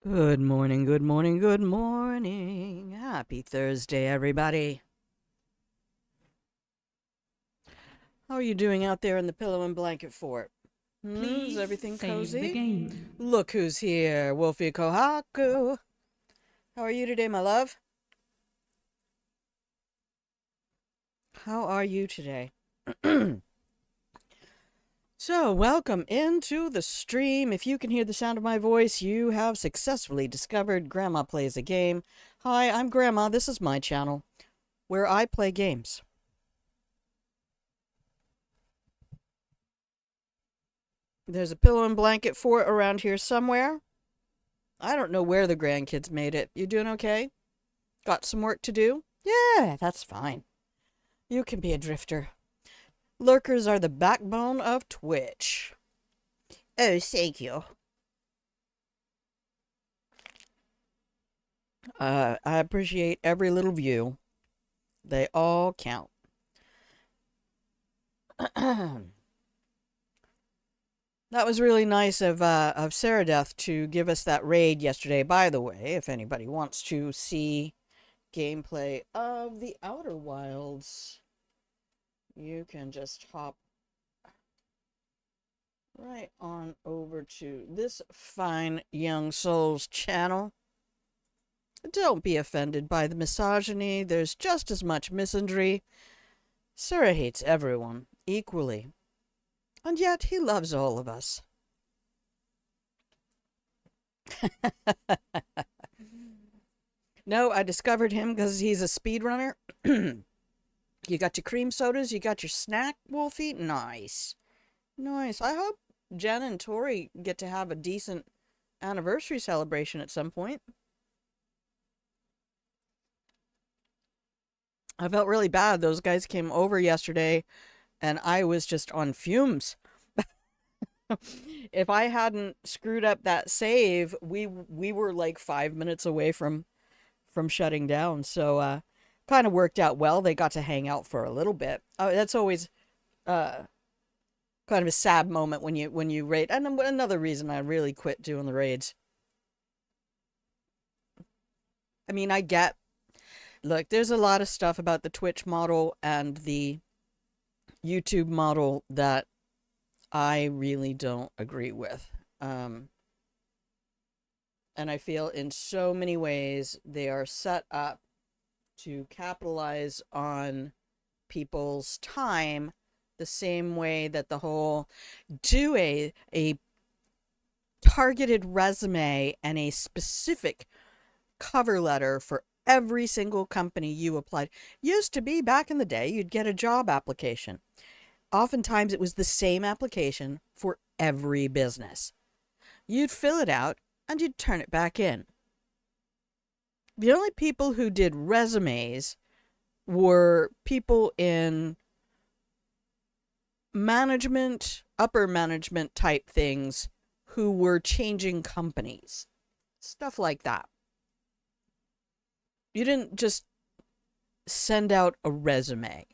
Good morning, good morning, good morning. Happy Thursday, everybody. How are you doing out there in the pillow and blanket fort? Is Please everything save the cozy? game. Look who's here, Wolfie Kohaku. How are you today, my love? How are you today? So, welcome into the stream. If you can hear the sound of my voice, you have successfully discovered Grandma Plays a Game. Hi, I'm Grandma. This is my channel where I play games. There's a pillow and blanket fort around here somewhere. I don't know where the grandkids made it. You doing okay? Got some work to do? Yeah, that's fine. You can be a drifter. Lurkers are the backbone of Twitch. Oh, thank you. I appreciate every little view. They all count. That was really nice of Sarah Death to give us that raid yesterday. By the way, if anybody wants to see gameplay of the Outer Wilds, you can just hop right on over to this fine young soul's channel. Don't be offended by the misogyny. There's just as much misandry. Sarah hates everyone equally, and yet he loves all of us. No, I discovered him because he's a speedrunner. You got your cream sodas, you got your snack, Wolfie? Nice. Nice. I hope Jen and Tori get to have a decent anniversary celebration at some point. I felt really bad. Those guys came over yesterday and I was just on fumes. If I hadn't screwed up that save, we were like 5 minutes away from shutting down. So kind of worked out well. They got to hang out for a little bit. That's always uh kind of a sad moment when you raid. And another reason I really quit doing the raids. I mean, I get, look, there's a lot of stuff about the Twitch model and the YouTube model that I really don't agree with. Um, and I feel in so many ways they are set up to capitalize on people's time the same way that the whole do a targeted resume and a specific cover letter for every single company you applied. Used to be back in the day, you'd get a job application. Oftentimes, it was the same application for every business. You'd fill it out and you'd turn it back in. The only people who did resumes were people in management, upper management type things who were changing companies. Stuff like that. You didn't just send out a resume.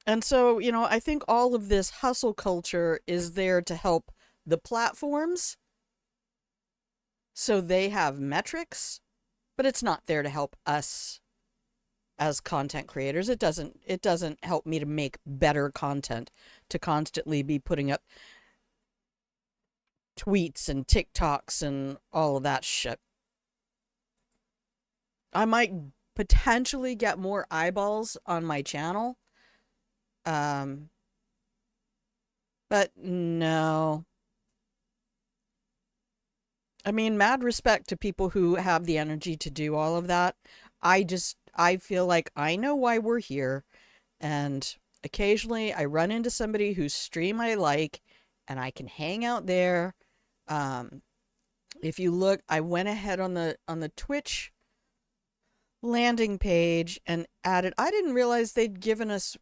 And so, I think all of this hustle culture is there to help the platforms so they have metrics, but it's not there to help us as content creators. It doesn't help me to make better content, to constantly be putting up tweets and TikToks and all of that shit. I might potentially get more eyeballs on my channel. Um, but no. I mean, mad respect to people who have the energy to do all of that. I feel like I know why we're here. And occasionally I run into somebody whose stream I like and I can hang out there. Um, if you look, I went ahead on the Twitch landing page and added, I didn't realize they'd given us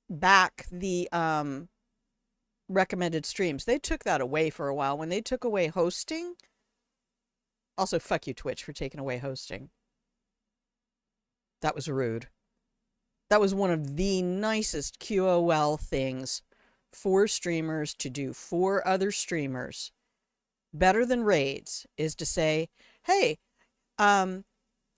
back the recommended streams. They took that away for a while when they took away hosting. Also, fuck you, Twitch, for taking away hosting. That was rude. That was one of the nicest QOL things for streamers to do for other streamers. better than raids is to say, hey, um,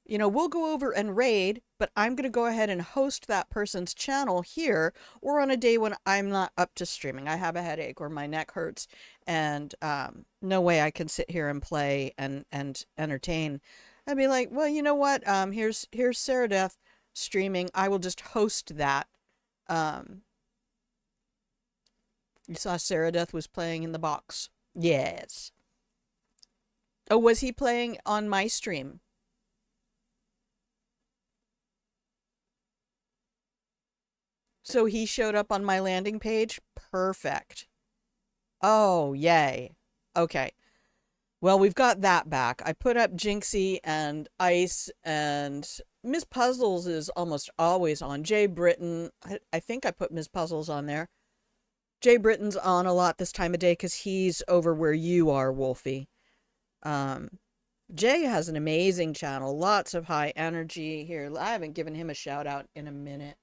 we'll go over and raid, but I'm going to go ahead and host that person's channel here, or on a day when I'm not up to streaming. I have a headache or my neck hurts, and no way I can sit here and play and entertain. I'd be like, well, you know what? Here's Sarah Death streaming. I will just host that. You saw Sarah Death was playing in the box. Yes. Oh, was he playing on my stream? So he showed up on my landing page? Perfect. Oh, yay. Okay. Well, we've got that back. I put up Jinxie and Ice, and Miss Puzzles is almost always on. Jay Britton, I think I put Miss Puzzles on there. Jay Britton's on a lot this time of day because he's over where you are, Wolfie. Jay has an amazing channel, lots of high energy. Here, I haven't given him a shout out in a minute.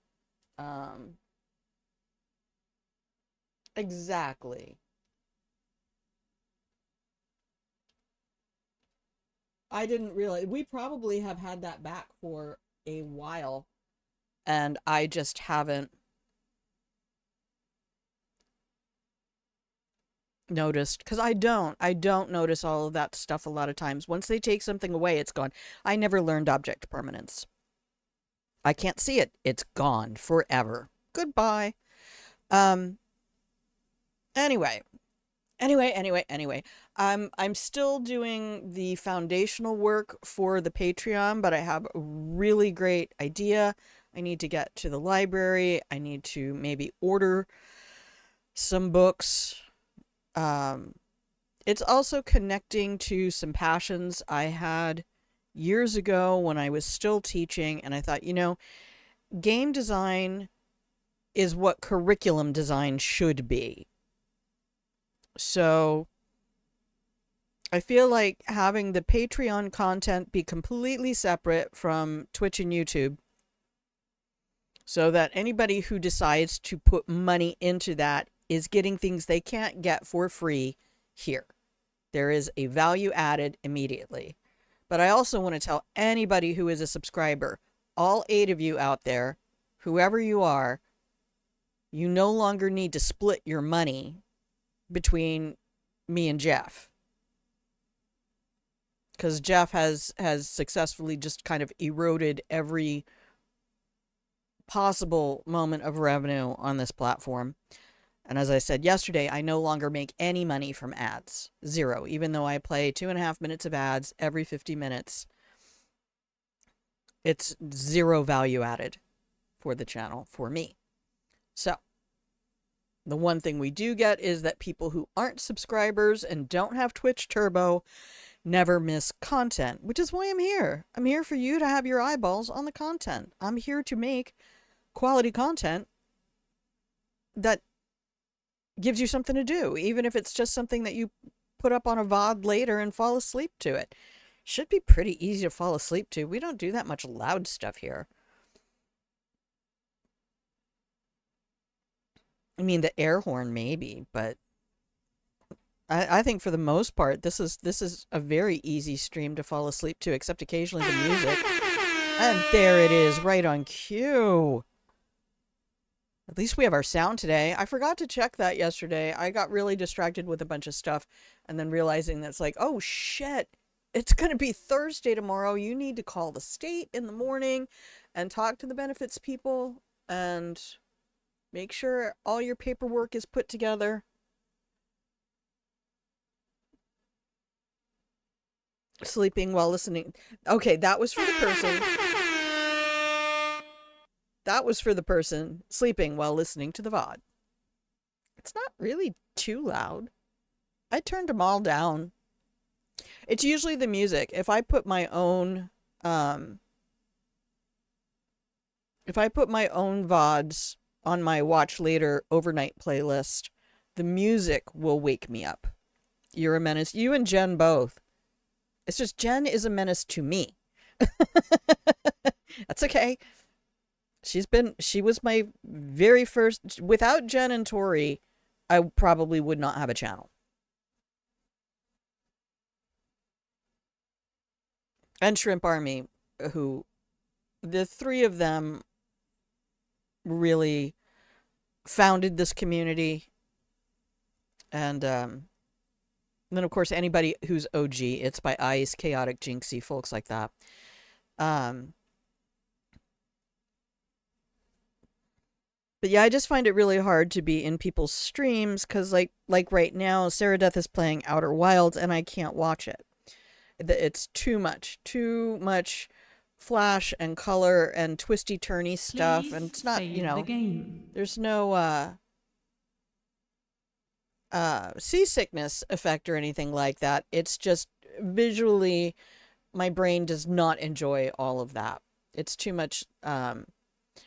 Exactly. I didn't realize we probably have had that back for a while, and I just haven't noticed because I don't notice all of that stuff a lot of times. Once they take something away, it's gone. I never learned object permanence. I can't see it. It's gone forever. Goodbye. Um anyway, anyway. I'm still doing the foundational work for the Patreon, but I have a really great idea. I need to get to the library. I need to maybe order some books. It's also connecting to some passions I had years ago when I was still teaching, and I thought, game design is what curriculum design should be. So I feel like having the Patreon content be completely separate from Twitch and YouTube, so that anybody who decides to put money into that is getting things they can't get for free here. There is a value added immediately. But I also want to tell anybody who is a subscriber, all 8 of you out there, whoever you are, you no longer need to split your money between me and Jeff. Because Jeff has successfully just kind of eroded every possible moment of revenue on this platform. And as I said yesterday, I no longer make any money from ads. 0. Even though I play 2.5 minutes of ads every 50 minutes. It's 0 value added for the channel for me. So, the one thing we do get is that people who aren't subscribers and don't have Twitch Turbo never miss content, which is why I'm here. I'm here for you to have your eyeballs on the content. I'm here to make quality content that gives you something to do, even if it's just something that you put up on a VOD later and fall asleep to it. Should be pretty easy to fall asleep to. We don't do that much loud stuff here. I mean, the air horn maybe, but I think for the most part, this is a very easy stream to fall asleep to, except occasionally the music. And there it is, right on cue. At least we have our sound today. I forgot to check that yesterday. I got really distracted with a bunch of stuff, and then realizing that's like, oh shit, it's going to be Thursday tomorrow. You need to call the state in the morning and talk to the benefits people and make sure all your paperwork is put together. Sleeping while listening. Okay, that was for the person. That was for the person sleeping while listening to the VOD. It's not really too loud. I turned them all down. It's usually the music. If I put my own VODs on my watch later overnight playlist, the music will wake me up. You're a menace. You and Jen both. It's just Jen is a menace to me. That's okay. She was my very first, without Jen and Tori, I probably would not have a channel. and Shrimp Army, who the three of them really founded this community. And then, of course, anybody who's OG, it's by Ice, Chaotic, Jinxie, folks like that. But yeah, I just find it really hard to be in people's streams because, like right now, Sarah Death is playing Outer Wilds, and I can't watch it. It's too much flash and color and twisty turny stuff, and it's not, there's no seasickness effect or anything like that. It's just visually, my brain does not enjoy all of that. It's too much.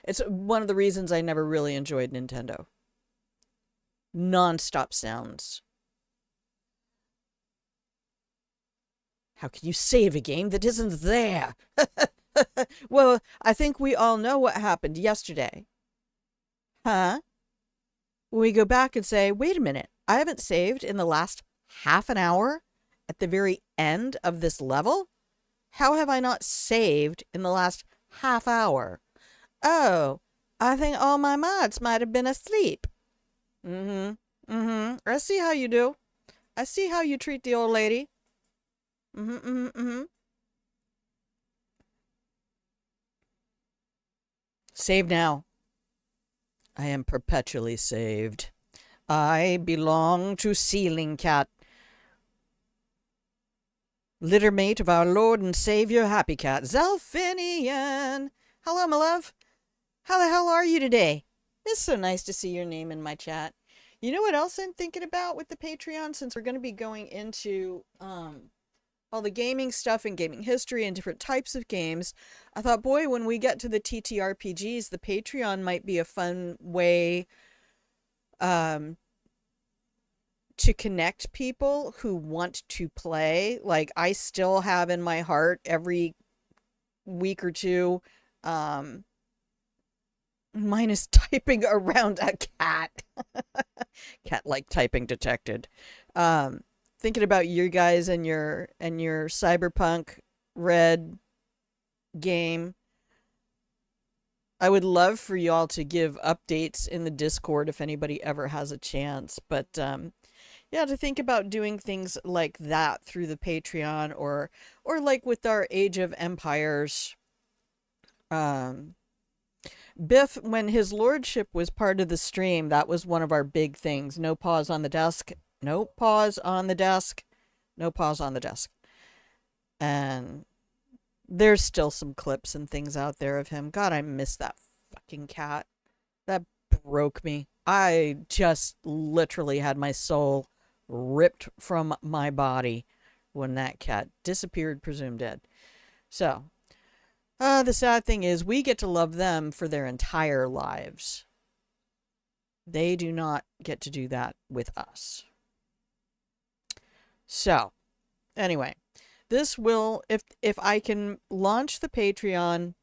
It's one of the reasons I never really enjoyed Nintendo. Non-stop sounds. How can you save a game that isn't there? Well, I think we all know what happened yesterday. Huh? When we go back and say, wait a minute, I haven't saved in the last half an hour at the very end of this level? How have I not saved in the last half hour? Oh, I think all my mods might have been asleep. I see how you do. I see how you treat the old lady. Save now. I am perpetually saved. I belong to Ceiling Cat, littermate of our Lord and Savior Happy Cat, Zelfinian. Hello, my love. How the hell are you today? It's so nice to see your name in my chat. You know what else I'm thinking about with the Patreon, since we're going to be going into all the gaming stuff and gaming history and different types of games. I thought, boy, when we get to the TTRPGs, the Patreon might be a fun way to connect people who want to play. Like, I still have in my heart every week or two, mine is typing around a cat. Cat-like typing detected. Thinking about you guys and your Cyberpunk Red game. I would love for y'all to give updates in the Discord if anybody ever has a chance. But yeah, to think about doing things like that through the Patreon, or like with our Age of Empires. Biff, when his lordship was part of the stream, that was one of our big things. No pause on the desk. No pause on the desk. No pause on the desk. And there's still some clips and things out there of him. God, I miss that fucking cat. That broke me. I just literally had my soul ripped from my body when that cat disappeared, presumed dead. So, the sad thing is we get to love them for their entire lives. They do not get to do that with us. So, anyway, this will, if I can launch the Patreon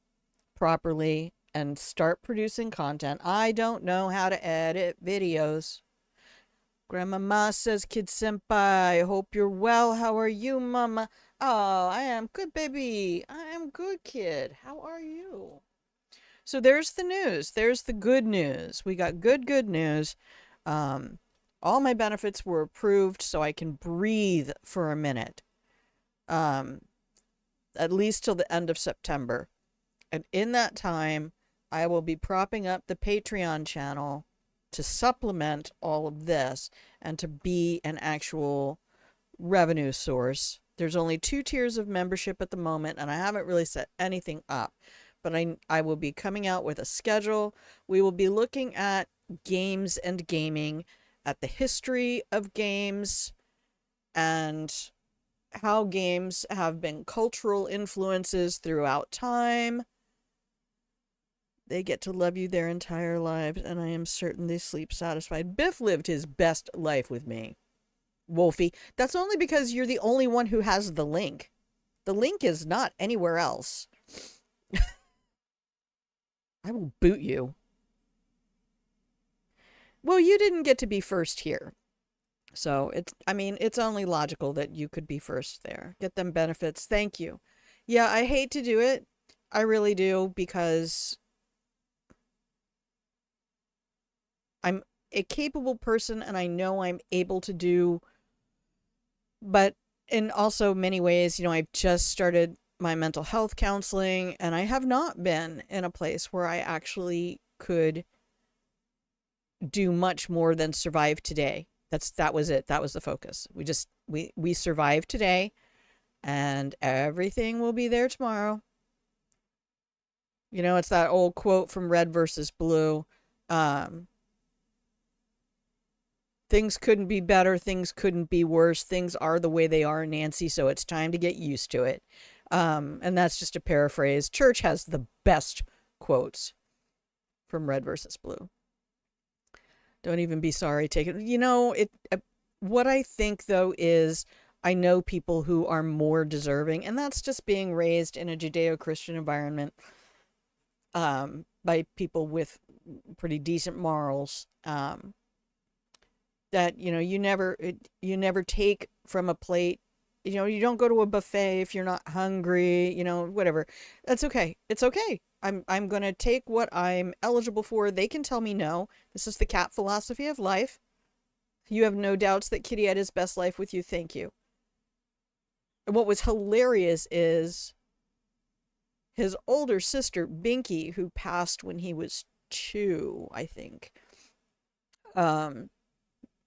properly and start producing content. I don't know how to edit videos. Grandmama says, Kid Senpai, hope you're well. How are you, Mama? Oh, I am good, baby. I am good, kid. How are you? So there's the news. There's the good news. We got good news. All my benefits were approved, so I can breathe for a minute. At least till the end of September. And in that time, I will be propping up the Patreon channel to supplement all of this and to be an actual revenue source. There's only 2 tiers of membership at the moment, and I haven't really set anything up. But I will be coming out with a schedule. We will be looking at games and gaming, at the history of games, and how games have been cultural influences throughout time. They get to love you their entire lives, and I am certain they sleep satisfied. Biff lived his best life with me. Wolfie, that's only because you're the only one who has the link. The link is not anywhere else. I will boot you. Well, you didn't get to be first here. So it's only logical that you could be first there. Get them benefits. Thank you. Yeah, I hate to do it. I really do because I'm a capable person and I know I'm able to do, but in also many ways, I've just started my mental health counseling and I have not been in a place where I actually could do much more than survive today. That was it. That was the focus. We survived today and everything will be there tomorrow. It's that old quote from Red versus Blue. Um, Things couldn't be better. Things couldn't be worse. Things are the way they are, Nancy. So it's time to get used to it. And that's just a paraphrase. Church has the best quotes from Red versus Blue. Don't even be sorry. Take it. What I think though is I know people who are more deserving, and that's just being raised in a Judeo-Christian environment by people with pretty decent morals. That you never take from a plate. You don't go to a buffet if you're not hungry. Whatever. That's okay. It's okay. I'm gonna take what I'm eligible for. They can tell me no. This is the cat philosophy of life. You have no doubts that Kitty had his best life with you. Thank you. And what was hilarious is his older sister, Binky, who passed when he was 2, I think.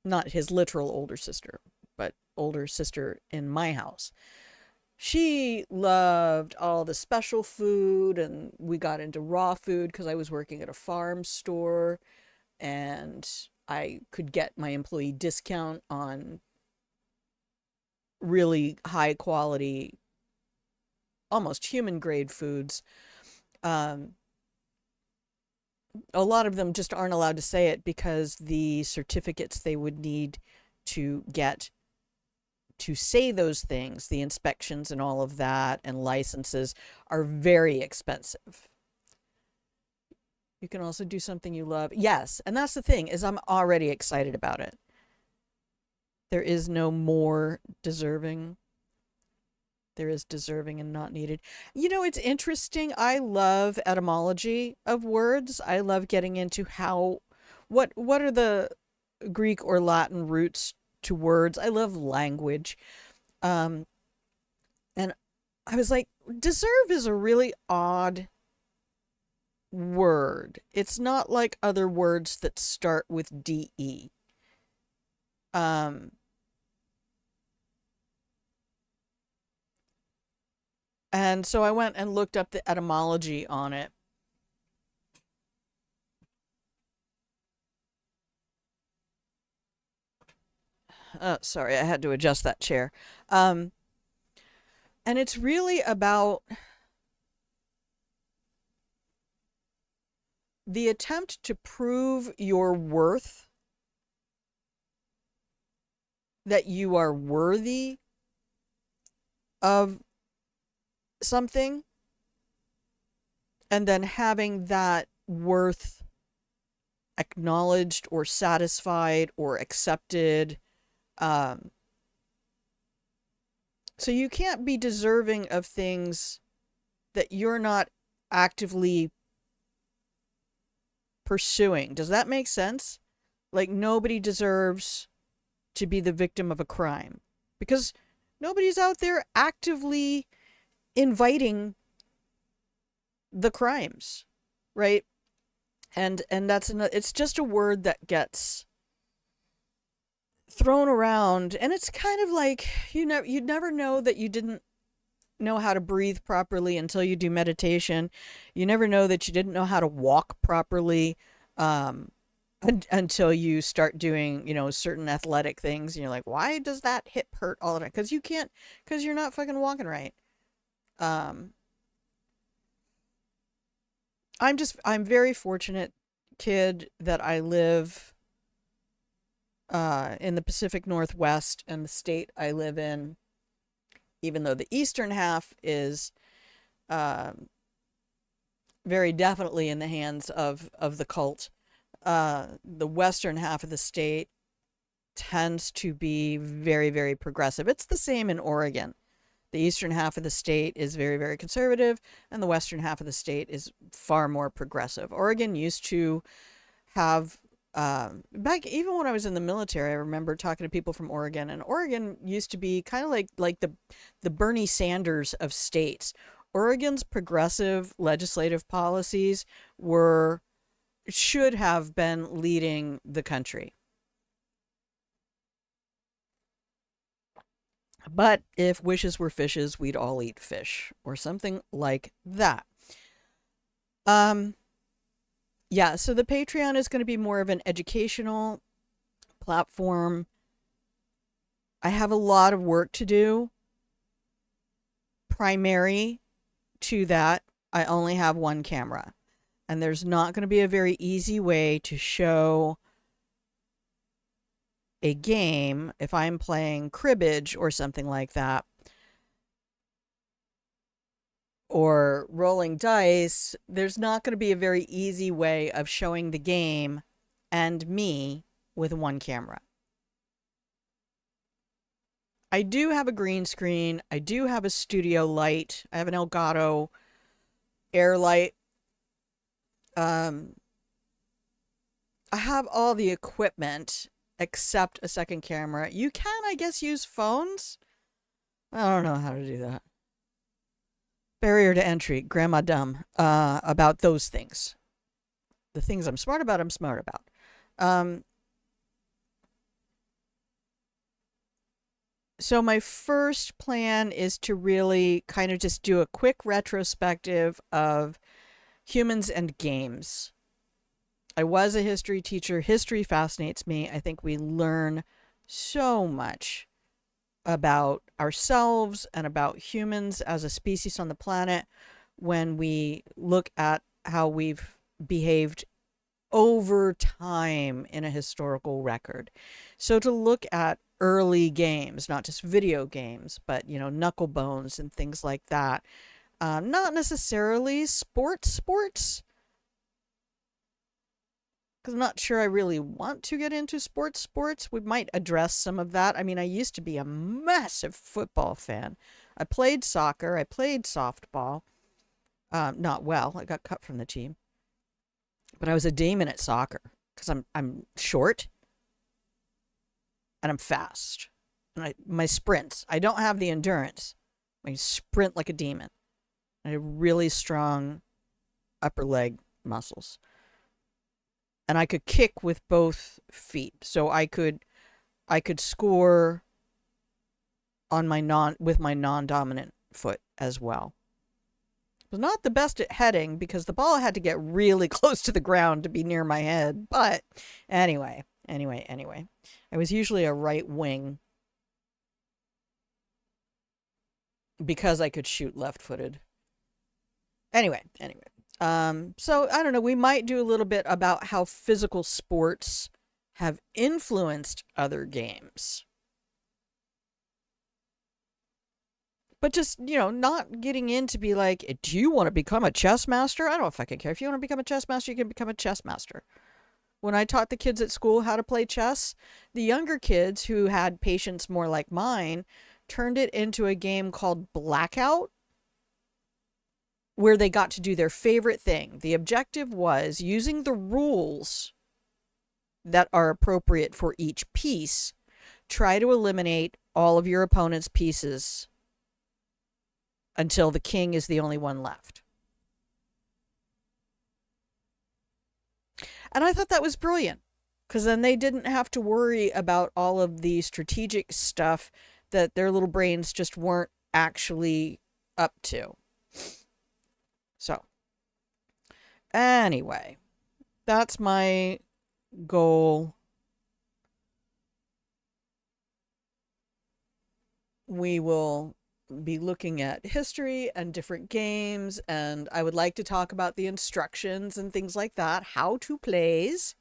Not his literal older sister, but older sister in my house. She loved all the special food, and we got into raw food because I was working at a farm store and I could get my employee discount on really high quality, almost human grade foods. Um, a lot of them just aren't allowed to say it because the certificates they would need to get to say those things, the inspections and all of that, and licenses are very expensive. You can also do something you love. Yes, and that's the thing is I'm already excited about it. There is no more deserving. There is deserving and not needed. It's interesting. I love etymology of words. I love getting into what are the Greek or Latin roots to words. I love language. Um, and I was like, deserve is a really odd word. It's not like other words that start with DE. Um, and so I went and looked up the etymology on it. Sorry, I had to adjust that chair. Um, and it's really about the attempt to prove your worth, that you are worthy of something, and then having that worth acknowledged or satisfied or accepted. Um, so you can't be deserving of things that you're not actively pursuing. Does that make sense? Like, nobody deserves to be the victim of a crime because nobody's out there actively inviting the crimes, right? And that's it's just a word that gets thrown around, and it's kind of like you'd never know that you didn't know how to breathe properly until you do meditation. You never know that you didn't know how to walk properly um, until you start doing, certain athletic things. And you're like, why does that hip hurt all the time? Because you can't, because you're not fucking walking right. Um, I'm very fortunate, kid, that I live in the Pacific Northwest, and the state I live in, even though the eastern half is um, very definitely in the hands of the cult. The western half of the state tends to be very, very progressive. It's the same in Oregon. The eastern half of the state is very, very conservative, and the western half of the state is far more progressive. Oregon used to have, back even when I was in the military, I remember talking to people from Oregon, and Oregon used to be kind of like the Bernie Sanders of states. Oregon's progressive legislative policies should have been leading the country. But if wishes were fishes, we'd all eat fish, or something like that. Yeah, so the Patreon is going to be more of an educational platform. I have a lot of work to do. Primary to that, I only have one camera. And there's not going to be a very easy way to show a game if I'm playing cribbage or something like that, or rolling dice. There's not going to be a very easy way of showing the game and me with one camera. I do have a green screen. I do have a studio light. I have an Elgato air light. I have all the equipment except a second camera. You can, I guess, use phones. I don't know how to do that. Barrier to entry, grandma dumb, about those things. The things I'm smart about, I'm smart about. So my first plan is to really kind of just do a quick retrospective of humans and games. I was a history teacher. History fascinates me. I think we learn so much about ourselves and about humans as a species on the planet when we look at how we've behaved over time in a historical record. So to look at early games, not just video games, but, you know, knuckle bones and things like that. Not necessarily sports, because I'm not sure I really want to get into sports. We might address some of that. I mean, I used to be a massive football fan. I played soccer. I played softball. Not well. I got cut from the team. But I was a demon at soccer because I'm short and I'm fast. And my sprints, I don't have the endurance. I sprint like a demon. I have really strong upper leg muscles. And I could kick with both feet. So I could score on with my non-dominant foot as well. I was not the best at heading because the ball had to get really close to the ground to be near my head. But anyway. I was usually a right wing because I could shoot left-footed. Anyway. So I don't know, we might do a little bit about how physical sports have influenced other games. But just, you know, not getting in to be like, do you want to become a chess master? I don't fucking care. If you want to become a chess master, you can become a chess master. When I taught the kids at school how to play chess, the younger kids who had patience more like mine turned it into a game called Blackout, where they got to do their favorite thing. The objective was, using the rules that are appropriate for each piece, try to eliminate all of your opponent's pieces until the king is the only one left. And I thought that was brilliant, because then they didn't have to worry about all of the strategic stuff that their little brains just weren't actually up to. So, anyway, that's my goal. We will be looking at history and different games, and I would like to talk about the instructions and things like that, how to plays,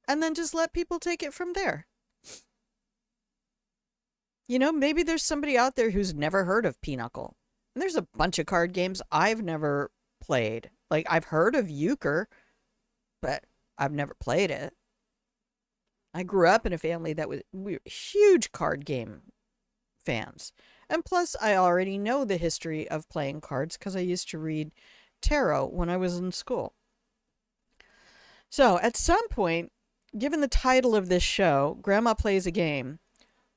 and then just let people take it from there. You know, maybe there's somebody out there who's never heard of Pinochle. And there's a bunch of card games I've never played. Like, I've heard of euchre, but I've never played it. I grew up in a family that we were huge card game fans. And plus, I already know the history of playing cards because I used to read tarot when I was in school. So, at some point, given the title of this show, Grandma Plays a Game,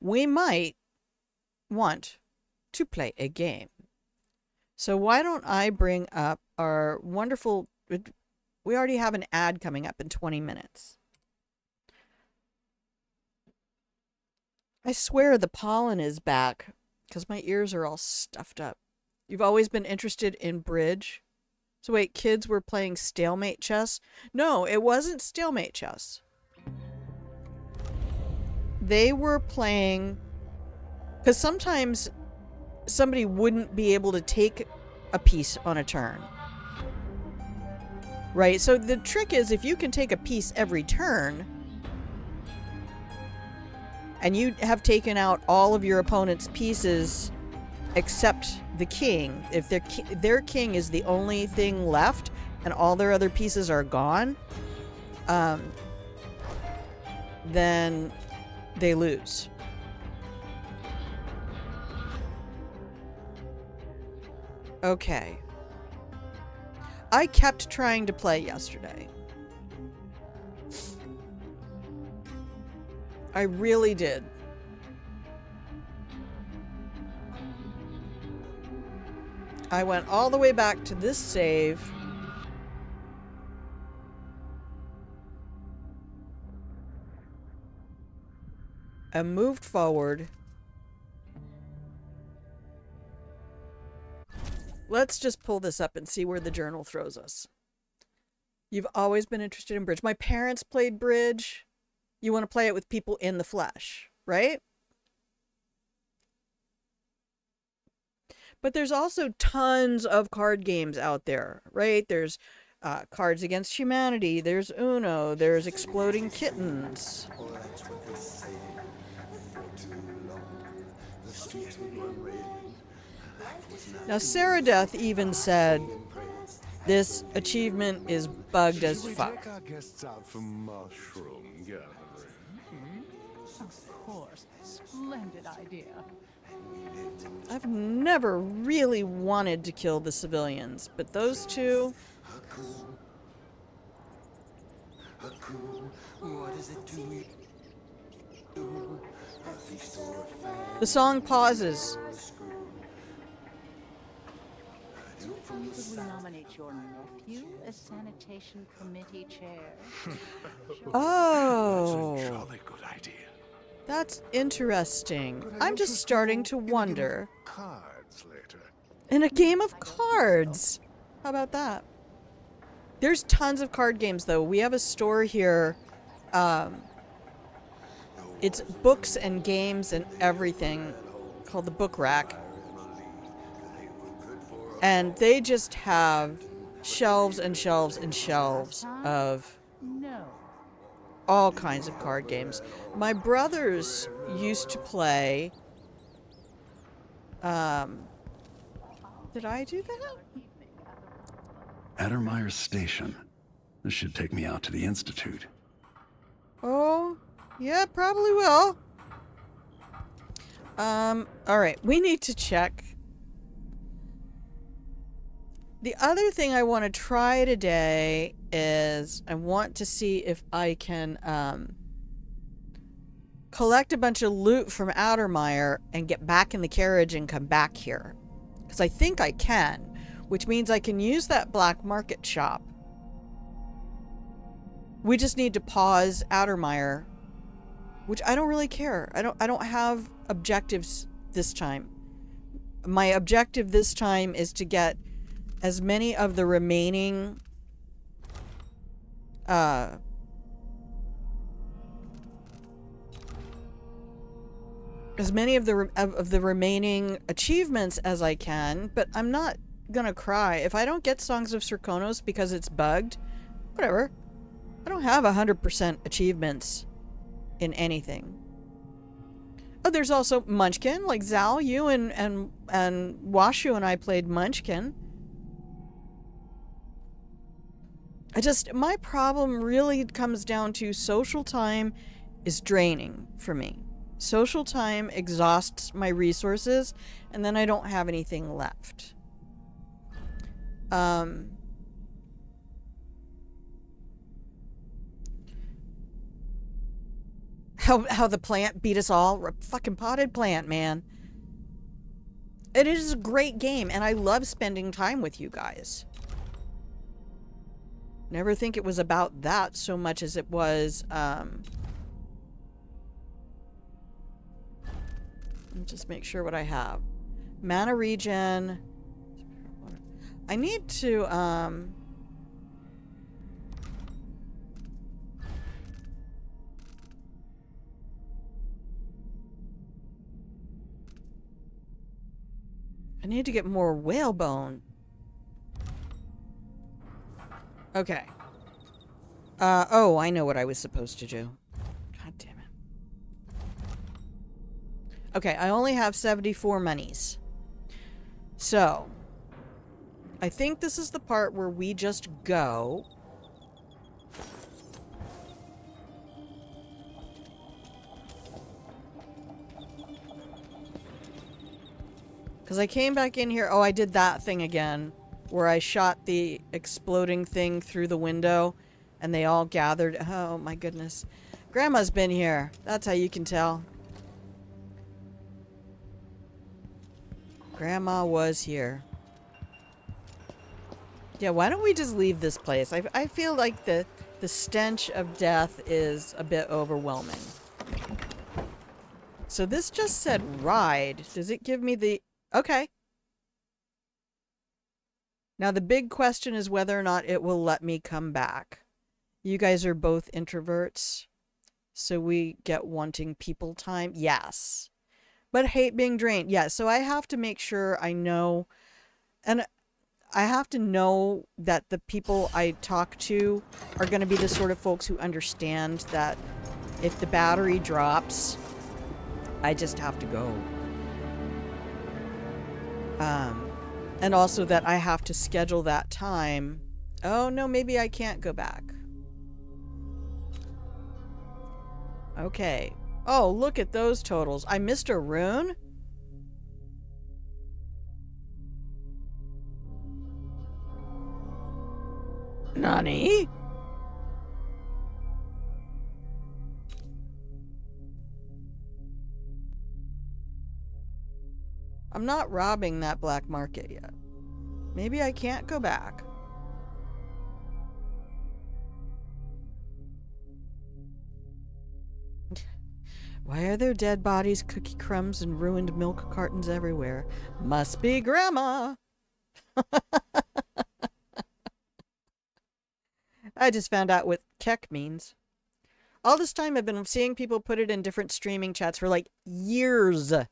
we might want to play a game. So why don't I bring up our wonderful... We already have an ad coming up in 20 minutes. I swear the pollen is back because my ears are all stuffed up. You've always been interested in bridge? So wait, kids were playing stalemate chess? No, it wasn't stalemate chess. They were playing... Because sometimes somebody wouldn't be able to take a piece on a turn. Right? So the trick is if you can take a piece every turn and you have taken out all of your opponent's pieces except the king, if their king is the only thing left and all their other pieces are gone, then they lose. Okay. I kept trying to play yesterday. I really did. I went all the way back to this save. And moved forward. Let's just pull this up and see where the journal throws us. You've always been interested in bridge. My parents played bridge. You want to play it with people in the flesh, right? But there's also tons of card games out there, right? There's Cards Against Humanity. There's Uno. There's Exploding Kittens. Now, Sarah Death even said this achievement is bugged as fuck. Of course, splendid idea. I've never really wanted to kill the civilians, but those two... The song pauses. Could we nominate your nephew as sanitation committee chair? Oh. That's a jolly good idea. That's interesting. I'm just starting to wonder. Cards later. In a game of cards. How about that? There's tons of card games, though. We have a store here. It's books and games and everything called the Book Rack. And they just have shelves and shelves and shelves of all kinds of card games. My brothers used to play... did I do that? Addermire Station. This should take me out to the Institute. Oh, yeah, probably will. Alright, we need to check. The other thing I want to try today is I want to see if I can collect a bunch of loot from Addermire and get back in the carriage and come back here. Because I think I can, which means I can use that black market shop. We just need to pause Addermire, which I don't really care. I don't have objectives this time. My objective this time is to get as many of the remaining remaining achievements as I can, but I'm not gonna cry. If I don't get Songs of Serkonos because it's bugged, whatever. I don't have 100% achievements in anything. Oh, there's also Munchkin, like Zal, you and Washu and I played Munchkin. My problem really comes down to social time is draining for me. Social time exhausts my resources, and then I don't have anything left. How the plant beat us all. Fucking potted plant, man. It is a great game, and I love spending time with you guys. Never think it was about that so much as it was, let me just make sure what I have. Mana regen. I need to, I need to get more whalebone. Okay. Oh, I know what I was supposed to do. God damn it. Okay, I only have 74 monies. So, I think this is the part where we just go. Because I came back in here. Oh, I did that thing again. Where I shot the exploding thing through the window. And they all gathered. Oh, my goodness. Grandma's been here. That's how you can tell. Grandma was here. Yeah, why don't we just leave this place? I feel like the stench of death is a bit overwhelming. So this just said ride. Does it give me the... Okay. Now the big question is whether or not it will let me come back. You guys are both introverts. So we get wanting people time. Yes. But hate being drained. Yeah, so I have to make sure I know... And I have to know that the people I talk to are going to be the sort of folks who understand that if the battery drops, I just have to go. And also that I have to schedule that time. Oh, no, maybe I can't go back. Okay. Oh, look at those totals. I missed a rune? Nani? I'm not robbing that black market yet. Maybe I can't go back. Why are there dead bodies, cookie crumbs, and ruined milk cartons everywhere? Must be Grandma! I just found out what Kek means. All this time I've been seeing people put it in different streaming chats for like years. And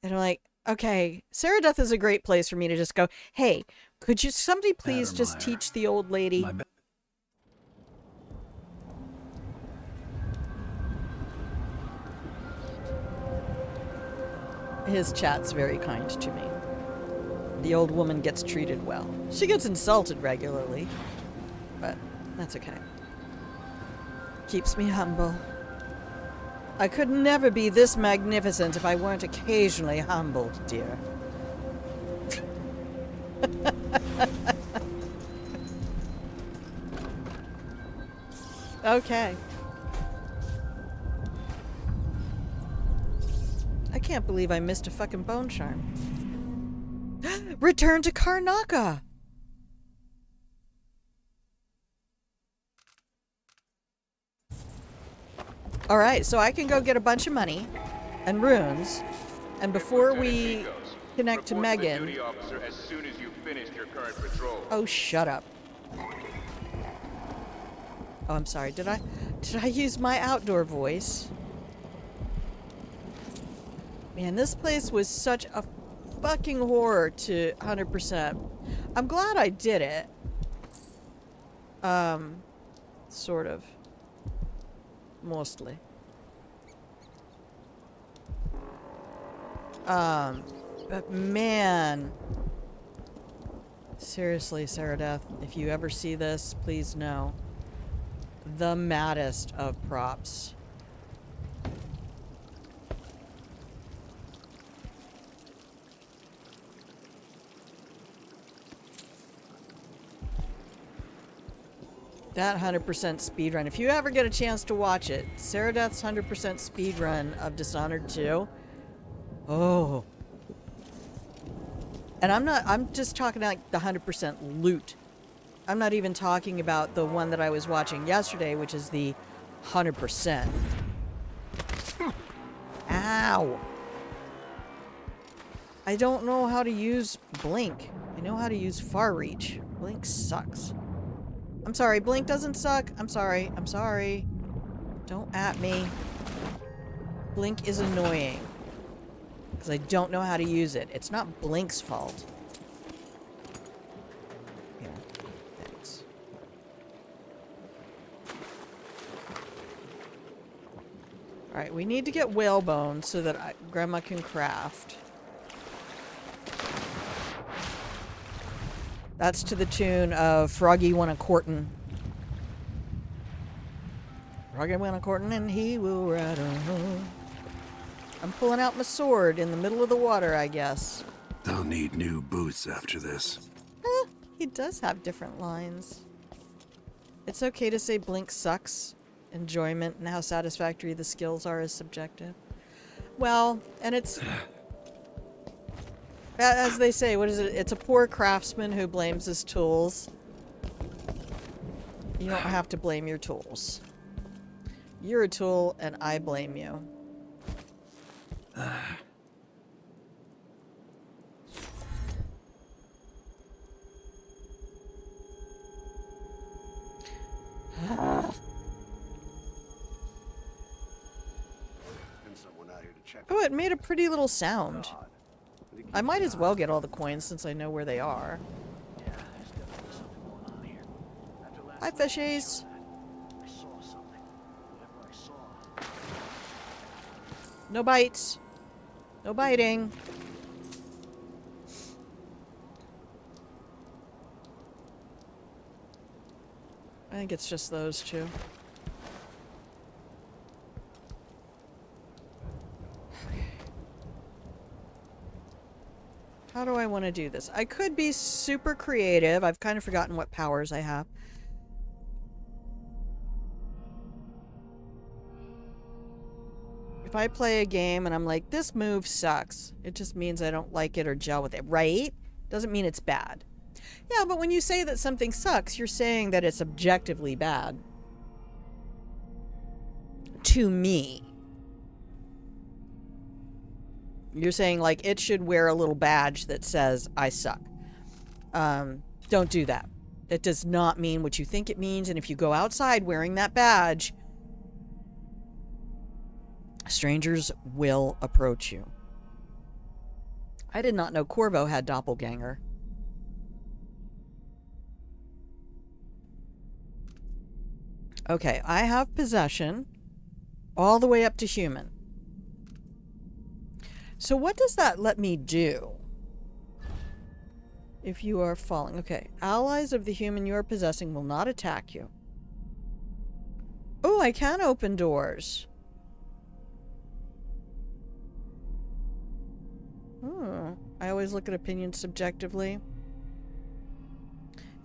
I'm like, okay, Sarah Death is a great place for me to just go, hey, could you somebody please just Addermire. teach the old lady? His chat's very kind to me. The old woman gets treated well. She gets insulted regularly, but that's okay. Keeps me humble. I could never be this magnificent if I weren't occasionally humbled, dear. Okay. I can't believe I missed a fucking bone charm. Return to Karnaka! Alright, so I can go get a bunch of money and runes, and before we connect to Megan... As soon as you finished your current patrol. Oh, shut up. Oh, I'm sorry. Did I use my outdoor voice? Man, this place was such a fucking horror to 100%. I'm glad I did it. Sort of. Mostly. But man. Seriously, Sarah Death, if you ever see this, please know. The maddest of props. That 100% speedrun. If you ever get a chance to watch it, Sarah Death's 100% speedrun of Dishonored 2. Oh. And I'm just talking like the 100% loot. I'm not even talking about the one that I was watching yesterday, which is the 100%. Ow. I don't know how to use Blink. I know how to use Far Reach. Blink sucks. I'm sorry, Blink doesn't suck. I'm sorry. I'm sorry. Don't at me. Blink is annoying. Because I don't know how to use it. It's not Blink's fault. Yeah, thanks. Alright, we need to get whalebone so that Grandma can craft. That's to the tune of Froggy won a courtin'. Froggy won a courtin' and he will ride on. I'm pulling out my sword in the middle of the water, I guess. They'll need new boots after this. He does have different lines. It's okay to say Blink sucks. Enjoyment and how satisfactory the skills are is subjective. Well, and it's... As they say, what is it? It's a poor craftsman who blames his tools. You don't have to blame your tools. You're a tool, and I blame you. Oh, it made a pretty little sound. I might as well get all the coins since I know where they are. Hi, fishies. No bites. No biting. I think it's just those two. How do I want to do this? I could be super creative. I've kind of forgotten what powers I have. If I play a game and I'm like, this move sucks, it just means I don't like it or gel with it, right? Doesn't mean it's bad. Yeah, but when you say that something sucks, you're saying that it's objectively bad. To me. You're saying, like, it should wear a little badge that says, I suck. Don't do that. It does not mean what you think it means, and if you go outside wearing that badge, strangers will approach you. I did not know Corvo had doppelganger. Okay, I have possession all the way up to human. So what does that let me do? If you are falling. Okay. Allies of the human you are possessing will not attack you. Oh, I can open doors. I always look at opinions subjectively.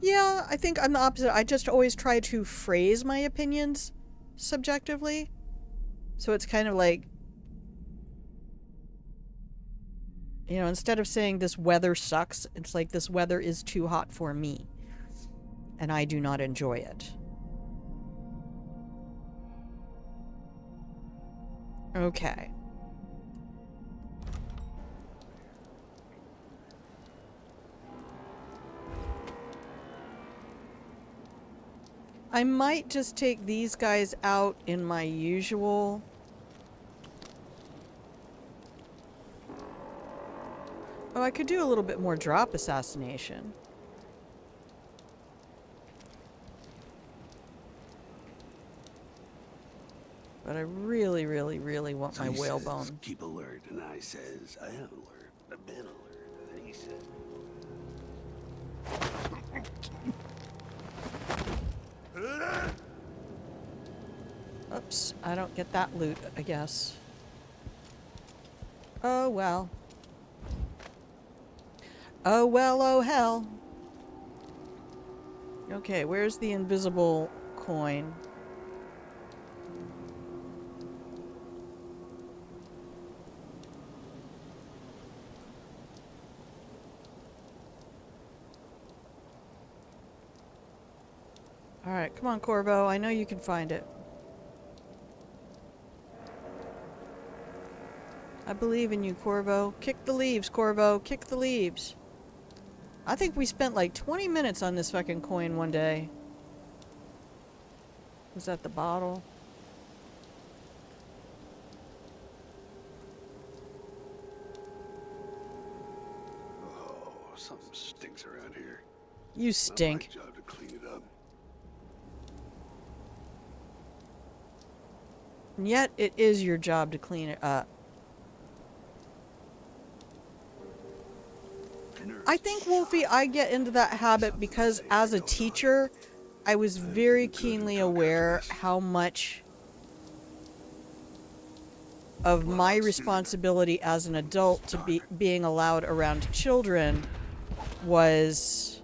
Yeah, I think I'm the opposite. I just always try to phrase my opinions subjectively. So it's kind of like, you know, instead of saying this weather sucks, it's like this weather is too hot for me. And I do not enjoy it. Okay. I might just take these guys out in my usual... Oh, I could do a little bit more drop assassination. But I really, really, really want my whalebone. Keep alert, and I says, I am alert. I've been alert. And then he said... Oops, I don't get that loot, I guess. Oh well. Oh well, oh hell. Okay, where's the invisible coin. Alright, come on, Corvo. I know you can find it. I believe in you, Corvo. Kick the leaves, Corvo. Kick the leaves. I think we spent like 20 minutes on this fucking coin one day. Was that the bottle? Oh, something stinks around here. You stink. Not my job to clean it up. And yet, it is your job to clean it up. I think, Wolfie, I get into that habit because as a teacher, I was very keenly aware how much of my responsibility as an adult to be being allowed around children was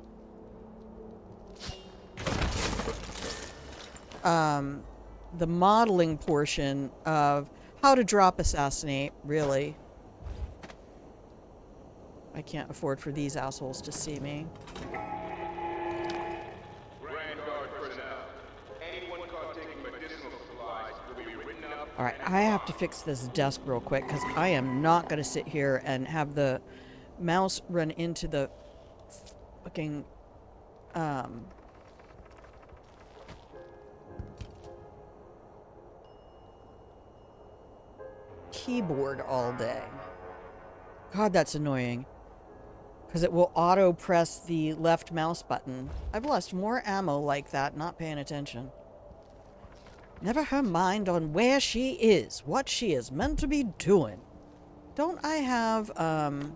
the modeling portion of how to drop assassinate, really. I can't afford for these assholes to see me. Grand Guard personnel. Anyone caught taking medicinal supplies will be written up. Alright, I have to fix this desk real quick because I am not going to sit here and have the mouse run into the fucking keyboard all day. God, that's annoying. Because it will auto press the left mouse button. I've lost more ammo like that, not paying attention. Never her mind on where she is, what she is meant to be doing. Don't I have, oh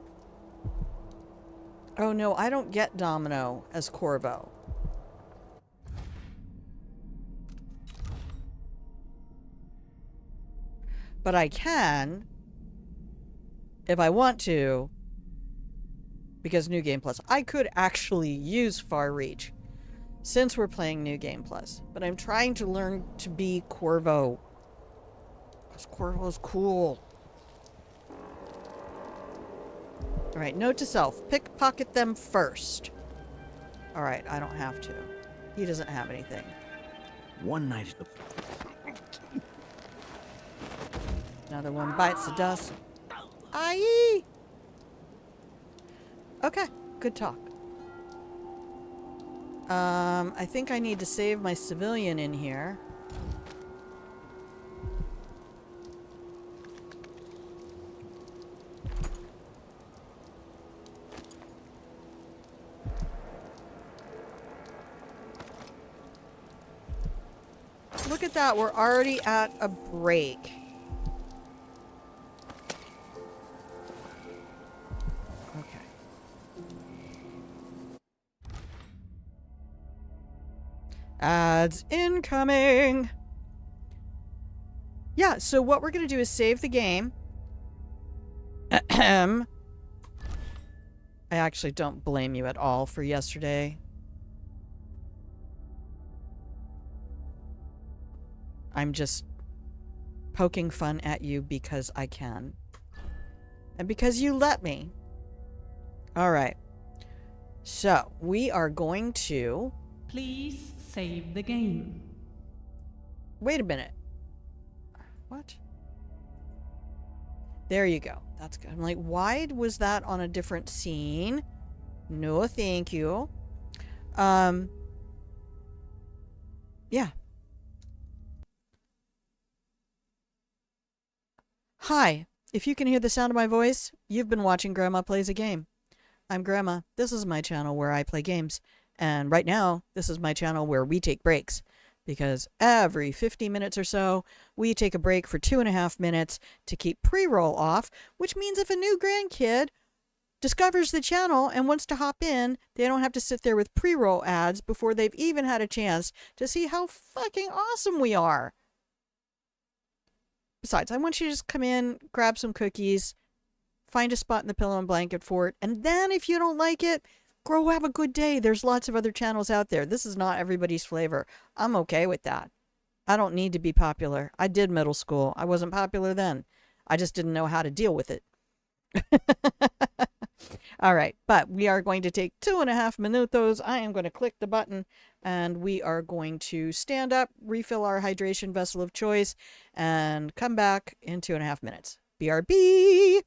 no, I don't get Domino as Corvo. But I can, if I want to, because New Game Plus. I could actually use Far Reach since we're playing New Game Plus. But I'm trying to learn to be Corvo. Because Corvo's cool. Alright, note to self. Pickpocket them first. Alright, I don't have to. He doesn't have anything. One night. Another one bites the dust. Aye! Okay, good talk. I think I need to save my civilian in here. Look at that, we're already at a break. Ads incoming! Yeah, so what we're going to do is save the game. I actually don't blame you at all for yesterday. I'm just poking fun at you because I can. And because you let me. Alright. So, we are going to... Please save the game. Wait a minute. What? There you go. That's good. I'm like, why was that on a different scene? No, thank you. Yeah. Hi. If you can hear the sound of my voice, you've been watching Grandma Plays a Game. I'm Grandma. This is my channel where I play games. And right now, this is my channel where we take breaks. Because every 50 minutes or so, we take a break for 2.5 minutes to keep pre-roll off, which means if a new grandkid discovers the channel and wants to hop in, they don't have to sit there with pre-roll ads before they've even had a chance to see how fucking awesome we are. Besides, I want you to just come in, grab some cookies, find a spot in the pillow and blanket fort, and then if you don't like it, Grow, have a good day. There's lots of other channels out there. This is not everybody's flavor. I'm okay with that. I don't need to be popular. I did middle school. I wasn't popular then. I just didn't know how to deal with it. All right, but we are going to take 2.5 minutos. I am going to click the button and we are going to stand up, refill our hydration vessel of choice, and come back in 2.5 minutes. BRB!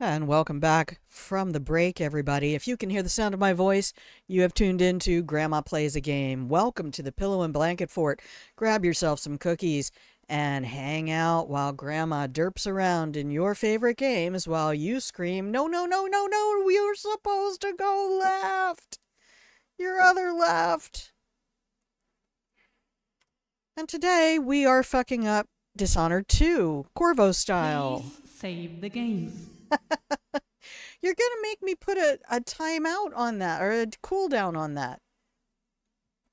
And welcome back from the break, everybody. If you can hear the sound of my voice, you have tuned into Grandma Plays a Game. Welcome to the Pillow and Blanket Fort. Grab yourself some cookies and hang out while Grandma derps around in your favorite games while you scream, "No, no, no, no, no, we were supposed to go left! Your other left!" And today we are fucking up Dishonored 2, Corvo style. Please save the game. You're gonna make me put a timeout on that, or a cooldown on that.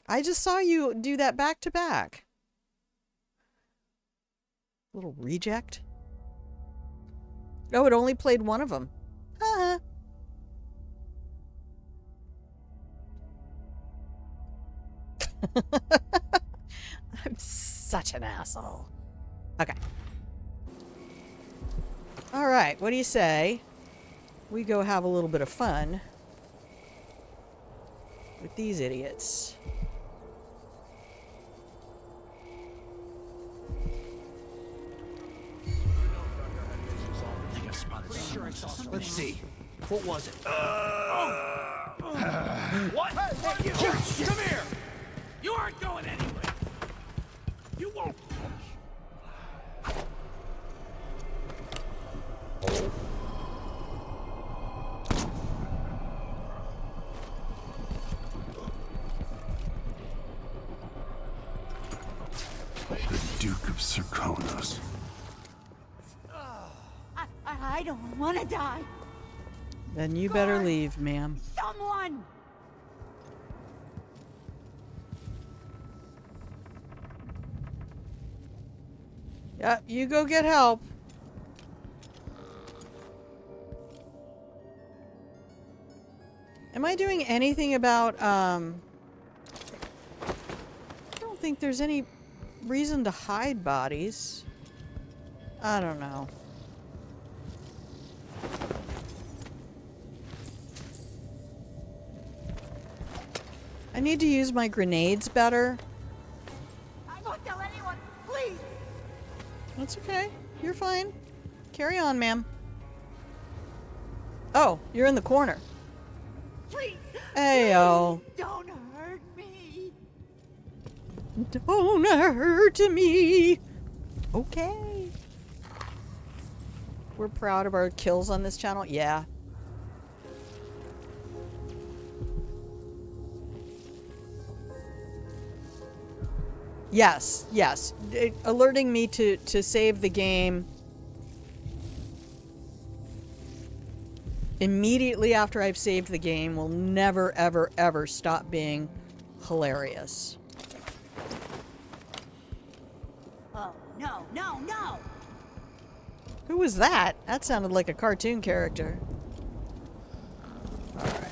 I just saw you do that back to back. Little reject. Oh, it only played one of them. Haha. I'm such an asshole. Okay. All right, what do you say? We go have a little bit of fun with these idiots. Let's see. What was it? What? Hey, come here! You aren't going anywhere! You won't! The Duke of Serkonos. I don't want to die. Then you better leave, ma'am. Someone! Yeah, you go get help. Am I doing anything about, I don't think there's any reason to hide bodies. I don't know. I need to use my grenades better. I won't tell anyone, please. That's okay. You're fine. Carry on, ma'am. Oh, you're in the corner. Please. Ayo. Please don't hurt me. Don't hurt me. Okay. We're proud of our kills on this channel. Yeah. Yes, yes. Alerting me to save the game immediately after I've saved the game will never, ever, ever stop being hilarious. Oh, no, no, no. Who was that? That sounded like a cartoon character. Alright.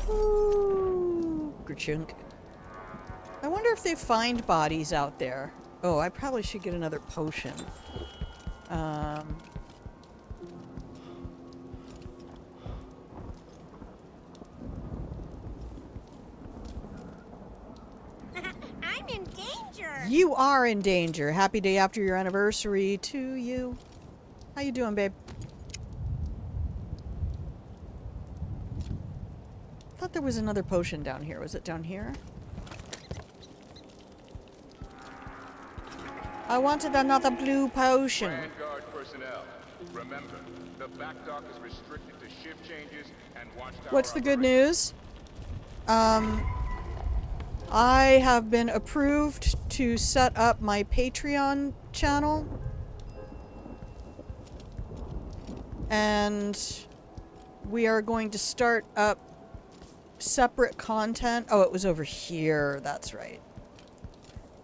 Ooh, Grchunk. I wonder if they find bodies out there. Oh, I probably should get another potion. I'm in danger. You are in danger. Happy day after your anniversary to you. How you doing, babe? I thought there was another potion down here. Was it down here? I wanted another blue potion. Vanguard personnel, remember, the back dock is restricted to shift changes and watchtower. What's the good news? I have been approved to set up my Patreon channel. And we are going to start up separate content. Oh, it was over here. That's right.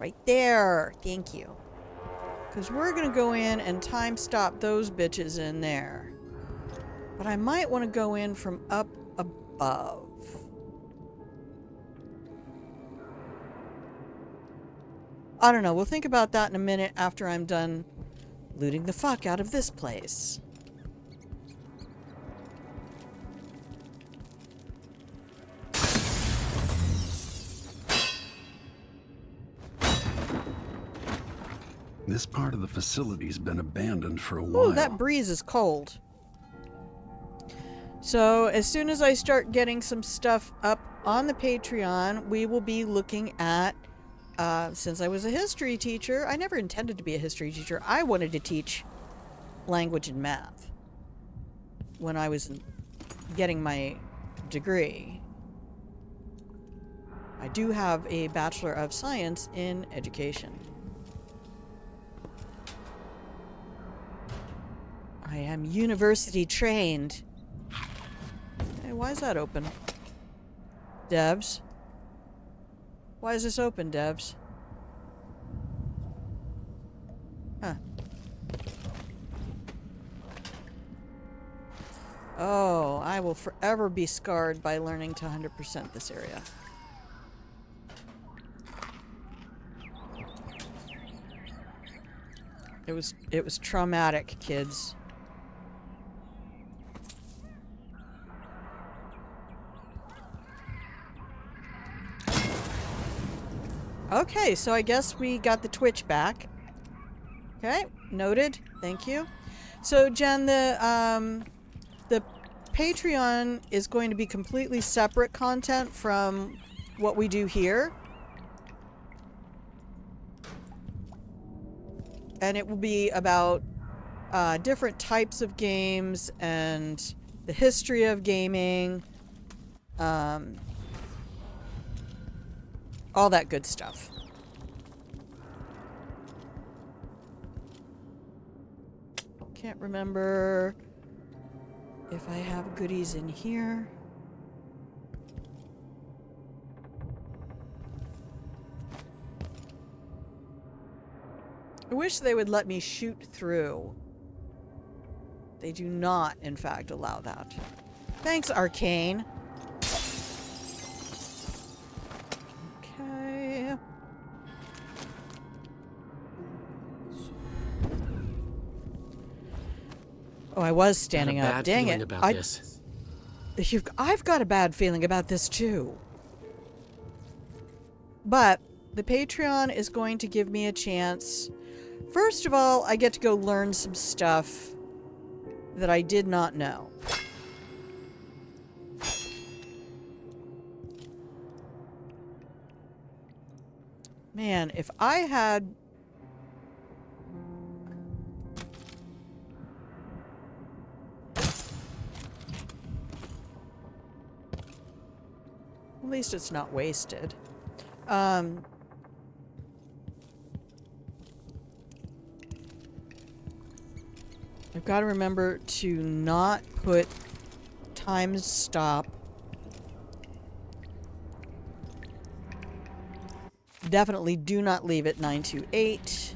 Right there. Thank you. Because we're going to go in and time stop those bitches in there. But I might want to go in from up above. I don't know. We'll think about that in a minute after I'm done looting the fuck out of this place. This part of the facility's been abandoned for a while. Ooh, that breeze is cold. So, as soon as I start getting some stuff up on the Patreon, we will be looking at, since I was a history teacher, I never intended to be a history teacher. I wanted to teach language and math when I was getting my degree. I do have a Bachelor of Science in Education. I am university trained. Hey, why is that open? Devs? Why is this open, Devs? Huh. Oh, I will forever be scarred by learning to 100% this area. It was traumatic, kids. Okay, so I guess we got the Twitch back. Okay, noted. Thank you. So, Jen, the Patreon is going to be completely separate content from what we do here. And it will be about different types of games and the history of gaming. All that good stuff. Can't remember if I have goodies in here. I wish they would let me shoot through. They do not, in fact, allow that. Thanks, Arcane. Okay. Oh, I was standing up. Dang it. I've got a bad feeling about this too. But the Patreon is going to give me a chance. First of all, I get to go learn some stuff that I did not know. Man, if I had... At least it's not wasted. I've got to remember to not put time stop. Definitely do not leave it 928.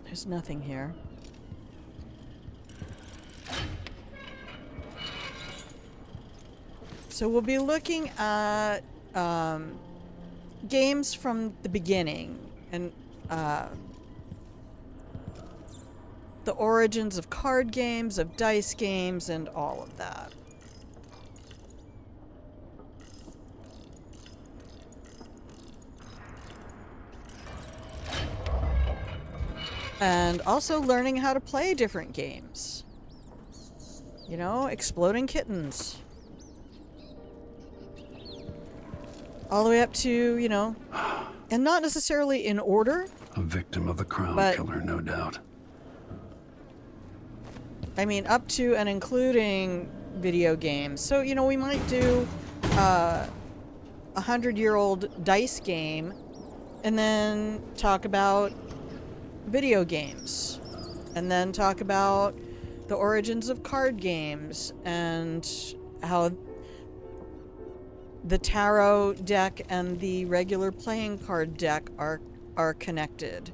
There's nothing here. So we'll be looking at games from the beginning and the origins of card games, of dice games, and all of that. And also learning how to play different games. You know, exploding kittens. All the way up to, you know, and not necessarily in order. A victim of the crown killer, no doubt. I mean, up to and including video games. So, you know, we might do a 100-year-old dice game and then talk about video games. And then talk about the origins of card games and how the tarot deck and the regular playing card deck are connected.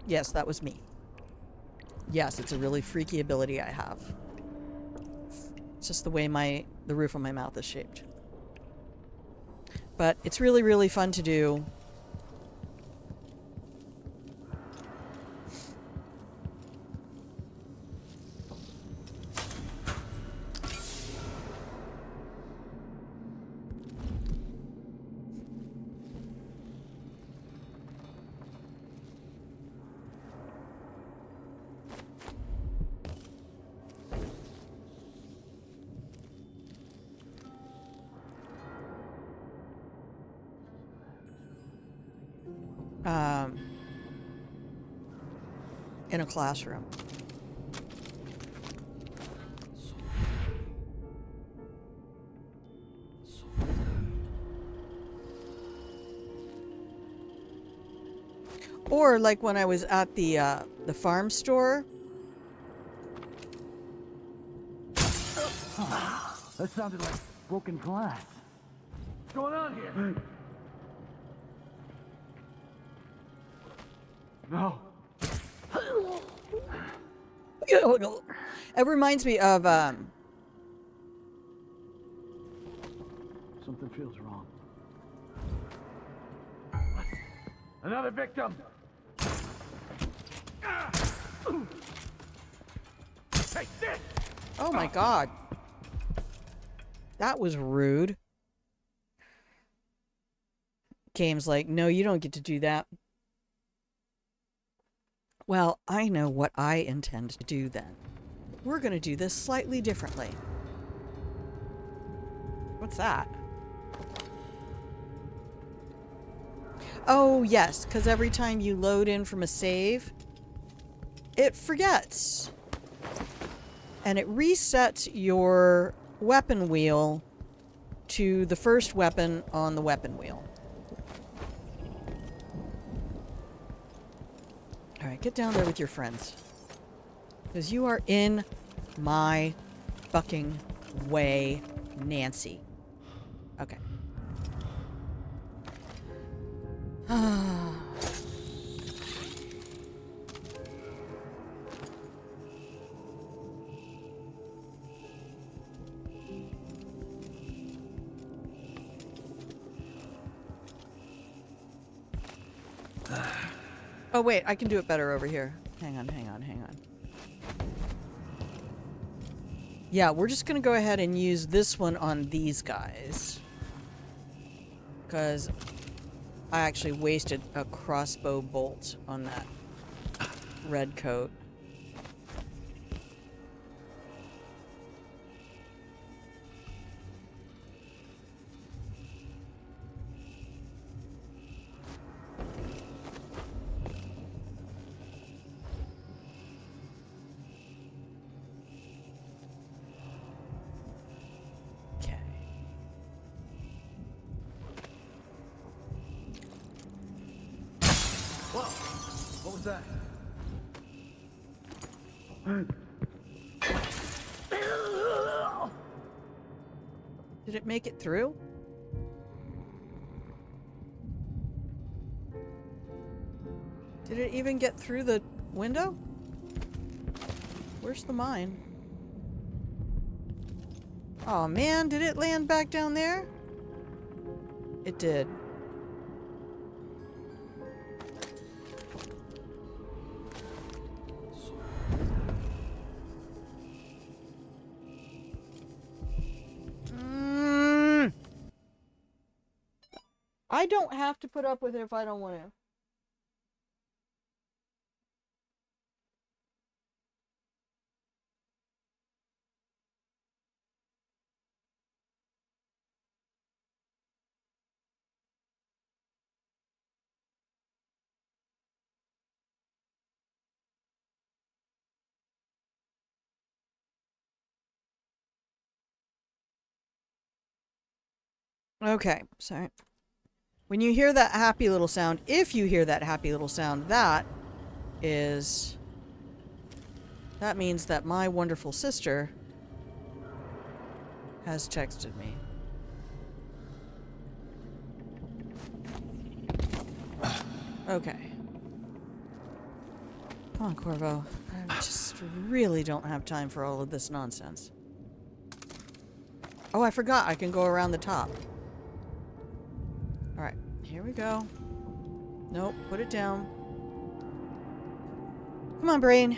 Yes, that was me. Yes, it's a really freaky ability I have. It's just the way the roof of my mouth is shaped. But it's really, really fun to do. In a classroom. Or like when I was at the farm store. That sounded like broken glass. What's going on here? No. It reminds me of Something feels wrong. Another victim. Take this! oh my god. That was rude. Game's like, no, you don't get to do that. Well, I know what I intend to do then. We're going to do this slightly differently. What's that? Oh, yes, because every time you load in from a save, it forgets. And it resets your weapon wheel to the first weapon on the weapon wheel. Alright, get down there with your friends. Because you are in my fucking way, Nancy. Okay. Oh wait, I can do it better over here. Hang on. Yeah, we're just gonna go ahead and use this one on these guys. Because I actually wasted a crossbow bolt on that red coat. What was that? Did it make it through? Did it even get through the window? Where's the mine? Oh man, did it land back down there? It did. I don't have to put up with it if I don't want to. Okay, sorry. When you hear that happy little sound, if you hear that happy little sound, that means that my wonderful sister has texted me. Okay. Come on, Corvo. I just really don't have time for all of this nonsense. Oh, I forgot I can go around the top. Alright, here we go. Nope, put it down. Come on, brain.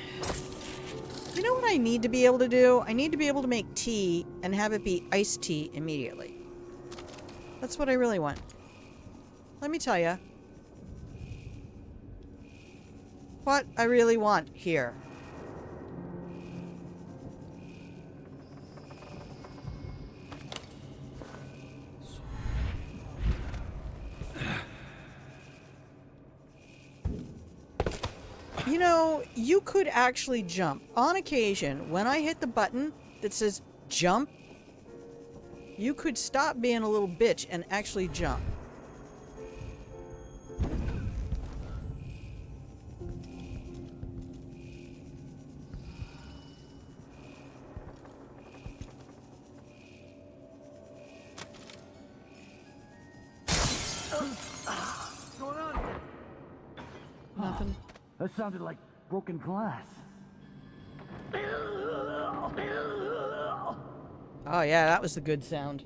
You know what I need to be able to do? I need to be able to make tea and have it be iced tea immediately. That's what I really want. Let me tell you. What I really want here. You know, you could actually jump. On occasion, when I hit the button that says jump, you could stop being a little bitch and actually jump. What's going on? Nothing. That sounded like broken glass. Oh yeah, that was the good sound.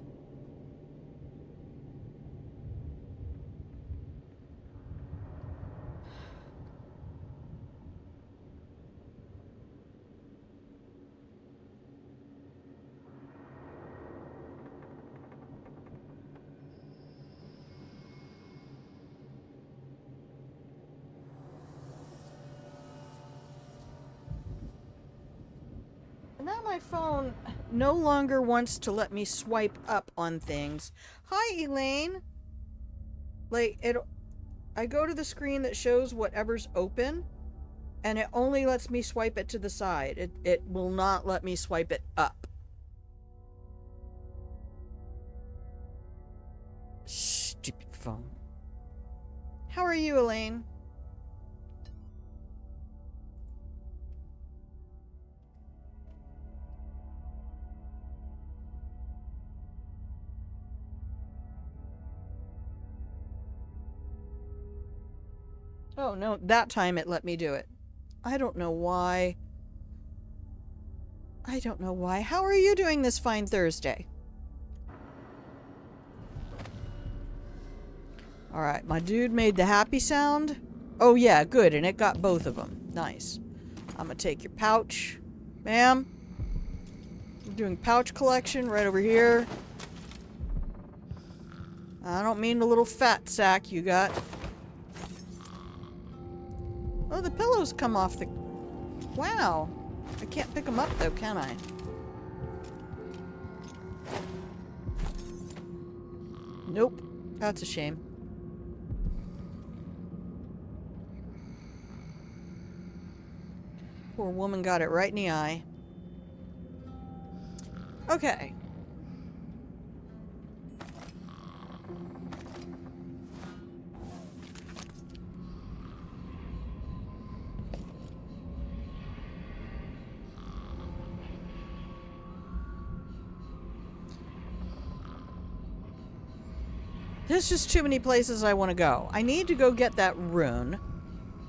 Now my phone no longer wants to let me swipe up on things. Hi, Elaine. Like, I go to the screen that shows whatever's open, and it only lets me swipe it to the side. It will not let me swipe it up. Corvo. How are you, Elaine? Oh, no, that time it let me do it. I don't know why. I don't know why. How are you doing this fine Thursday? Alright, my dude made the happy sound. Oh yeah, good, and it got both of them. Nice. I'm gonna take your pouch. Ma'am. I'm doing pouch collection right over here. I don't mean the little fat sack you got. Oh, the pillows come off the... Wow. I can't pick them up though, can I? Nope. That's a shame. Poor woman got it right in the eye. Okay. There's just too many places I want to go. I need to go get that rune.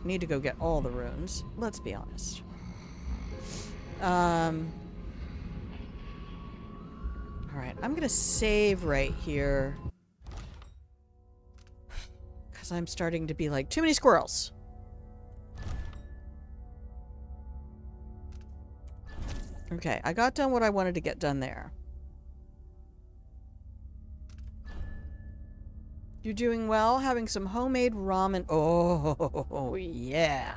I need to go get all the runes. Let's be honest. Alright, I'm gonna save right here. Because I'm starting to be like, too many squirrels. Okay, I got done what I wanted to get done there. You're doing well? Having some homemade ramen. Oh, yeah.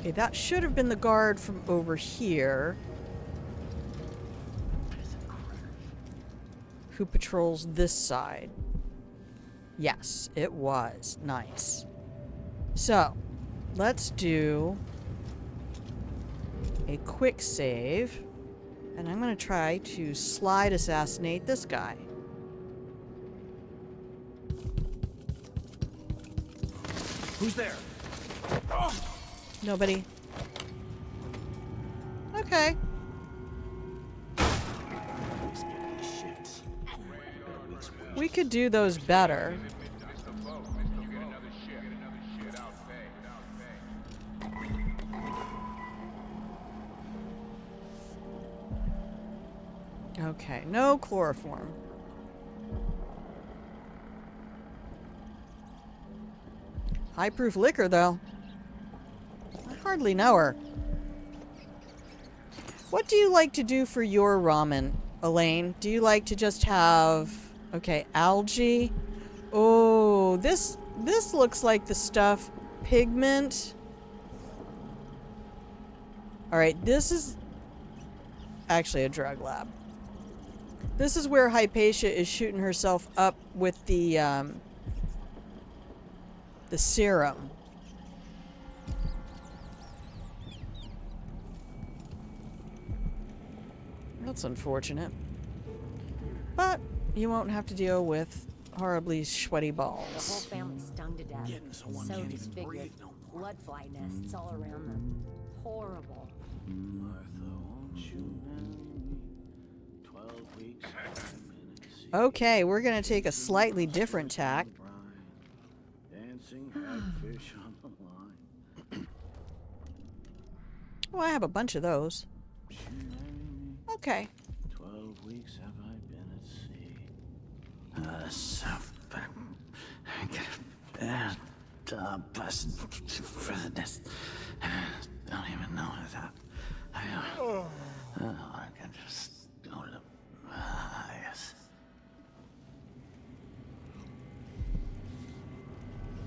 Okay, that should have been the guard from over here. Who patrols this side. Yes, it was. Nice. So, let's do a quick save. And I'm going to try to slide assassinate this guy. Who's there? Nobody. Okay. We could do those better. Okay, no chloroform. High proof liquor, though. I hardly know her. What do you like to do for your ramen, Elaine? Do you like to just have... Okay, algae. Oh, this looks like the stuff. Pigment. Alright, this is actually a drug lab. This is where Hypatia is shooting herself up with the serum. That's unfortunate. But you won't have to deal with horribly sweaty The whole balls. family stung to death. Getting so one So can't even disfigured. breathe no more. Blood fly nests all around them. Horrible. Martha, won't you marry me? 12 weeks, 5 minutes. Okay, we're gonna take a slightly different tack. Dancing hagfish on the line. Oh, I have a bunch of those. Won't you marry me? Okay. 12 weeks have I been at sea. So I get bad bus for the nest. Don't even know that. I can just go to yes.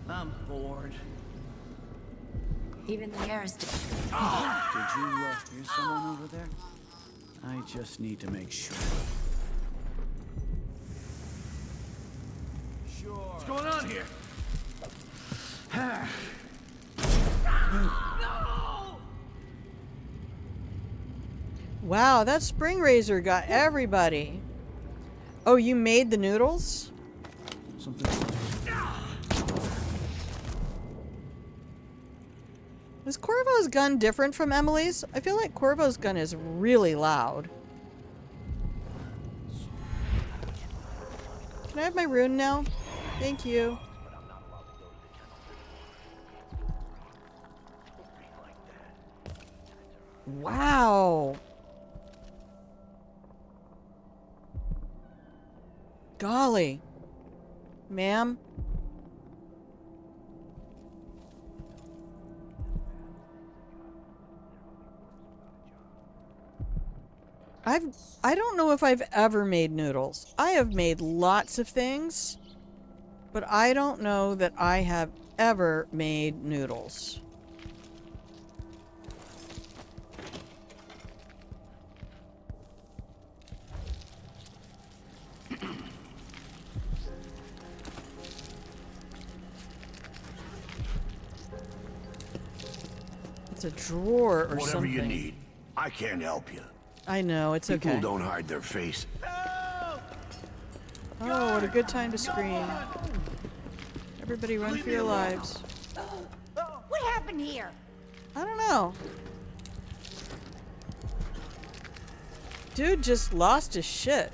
I'm bored. Even the air is different. Did you hear someone over there? I just need to make sure. What's going on here? Wow, that spring razor got everybody. Oh, you made the noodles? Is Corvo's gun different from Emily's? I feel like Corvo's gun is really loud. Can I have my rune now? Thank you. Wow. Golly. Ma'am? I don't know if I've ever made noodles. I have made lots of things, but I don't know that I have ever made noodles. It's a drawer or Whatever something. you need. I can't help you. I know, it's People okay. don't hide their face. Oh, what a good time to scream. Everybody run for your lives. What happened here? I don't know. Dude just lost his shit.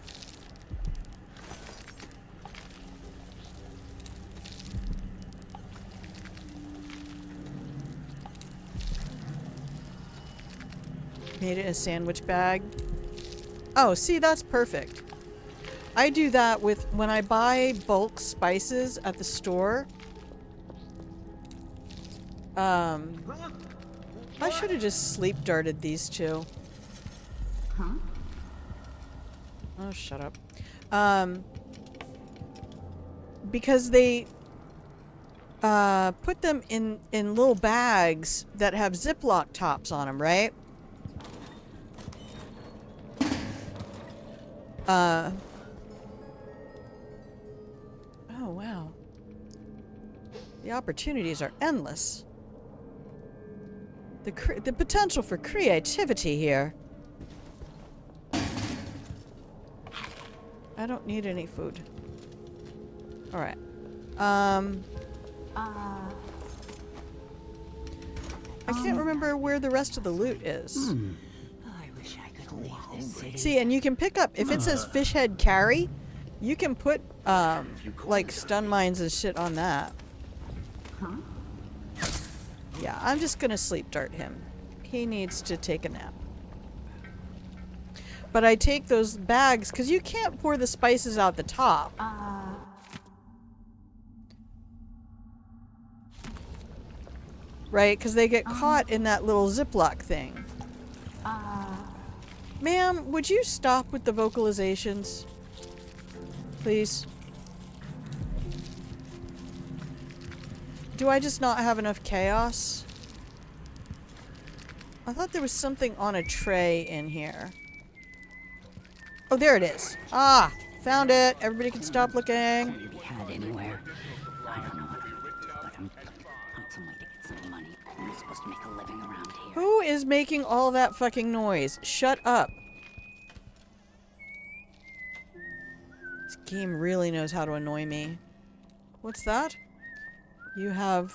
Made it a sandwich bag. Oh, see, that's perfect. I do that with when I buy bulk spices at the store. I should have just sleep darted these two. Huh? Oh, shut up. Because they put them in little bags that have Ziploc tops on them, right? Oh, wow. The opportunities are endless. The potential for creativity here. I don't need any food. Alright. I can't remember where the rest of the loot is. I wish I could leave this city. See, and you can pick up, if it says fish head carry, you can put, like, stun mines and shit on that. Huh? Yeah, I'm just gonna sleep dart him. He needs to take a nap. But I take those bags, because you can't pour the spices out the top. Right? Because they get caught in that little Ziploc thing. Ma'am, would you stop with the vocalizations? Please. Do I just not have enough chaos? I thought there was something on a tray in here. Oh, there it is. Ah, found it. Everybody can stop looking. Can't be had anywhere. I don't know. But I'm find some way to get some money. I'm supposed to make a living around here. Who is making all that fucking noise? Shut up. This game really knows how to annoy me. What's that? You have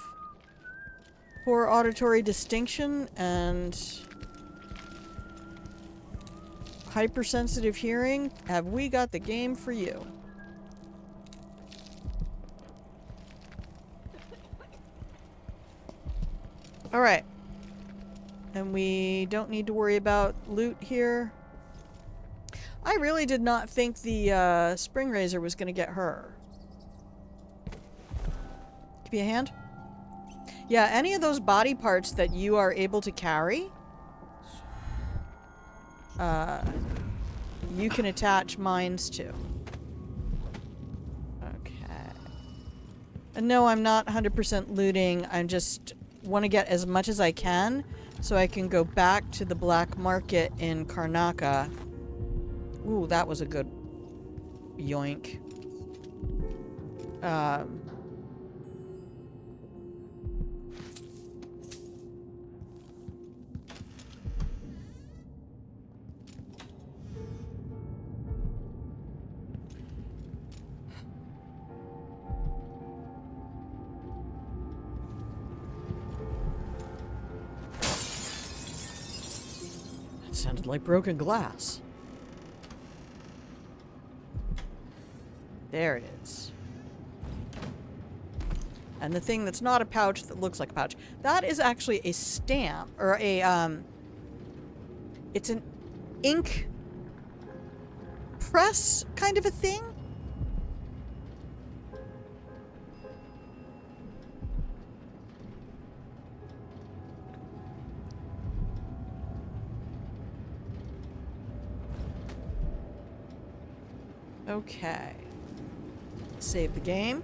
poor auditory distinction and hypersensitive hearing. Have we got the game for you? Alright. And we don't need to worry about loot here. I really did not think the spring razor was going to get her. Give me a hand. Yeah, any of those body parts that you are able to carry, you can attach mines to. Okay. And no, I'm not 100% looting. I just want to get as much as I can so I can go back to the black market in Karnaka. Ooh, that was a good yoink. Um, that sounded like broken glass. There it is. And the thing that's not a pouch that looks like a pouch, that is actually a stamp, or a, it's an ink press kind of a thing. Okay. Save the game.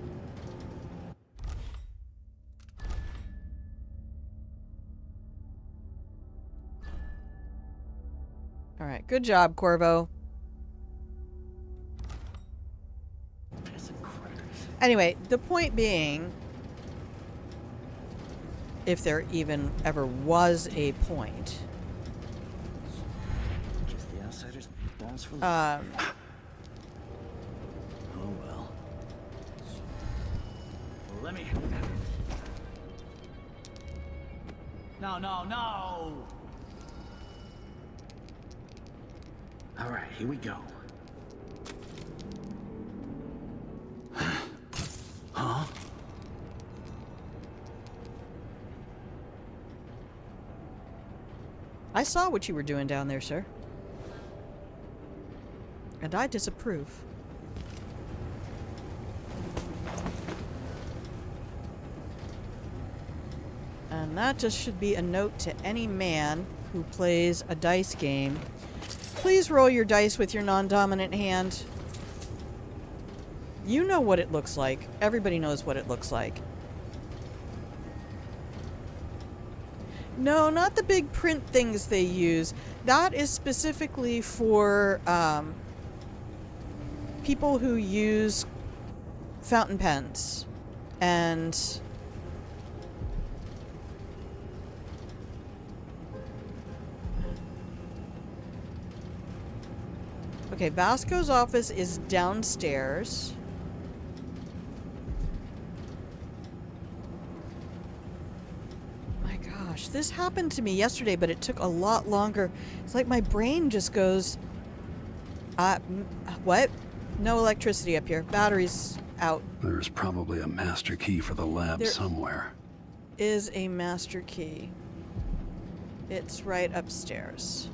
All right, good job, Corvo. Anyway, the point being, if there even ever was a point, Just the outsiders, balls for um, Oh well. Let me. No, no, no! All right, here we go. Huh? I saw what you were doing down there, sir. And I disapprove. And that just should be a note to any man who plays a dice game. Please roll your dice with your non-dominant hand. You know what it looks like. Everybody knows what it looks like. No, not the big print things they use. That is specifically for people who use fountain pens. And okay, Vasco's office is downstairs. My gosh, this happened to me yesterday, but it took a lot longer. It's like my brain just goes, what? No electricity up here. Battery's out. There's probably a master key for the lab There- somewhere. Is a master key. It's right upstairs.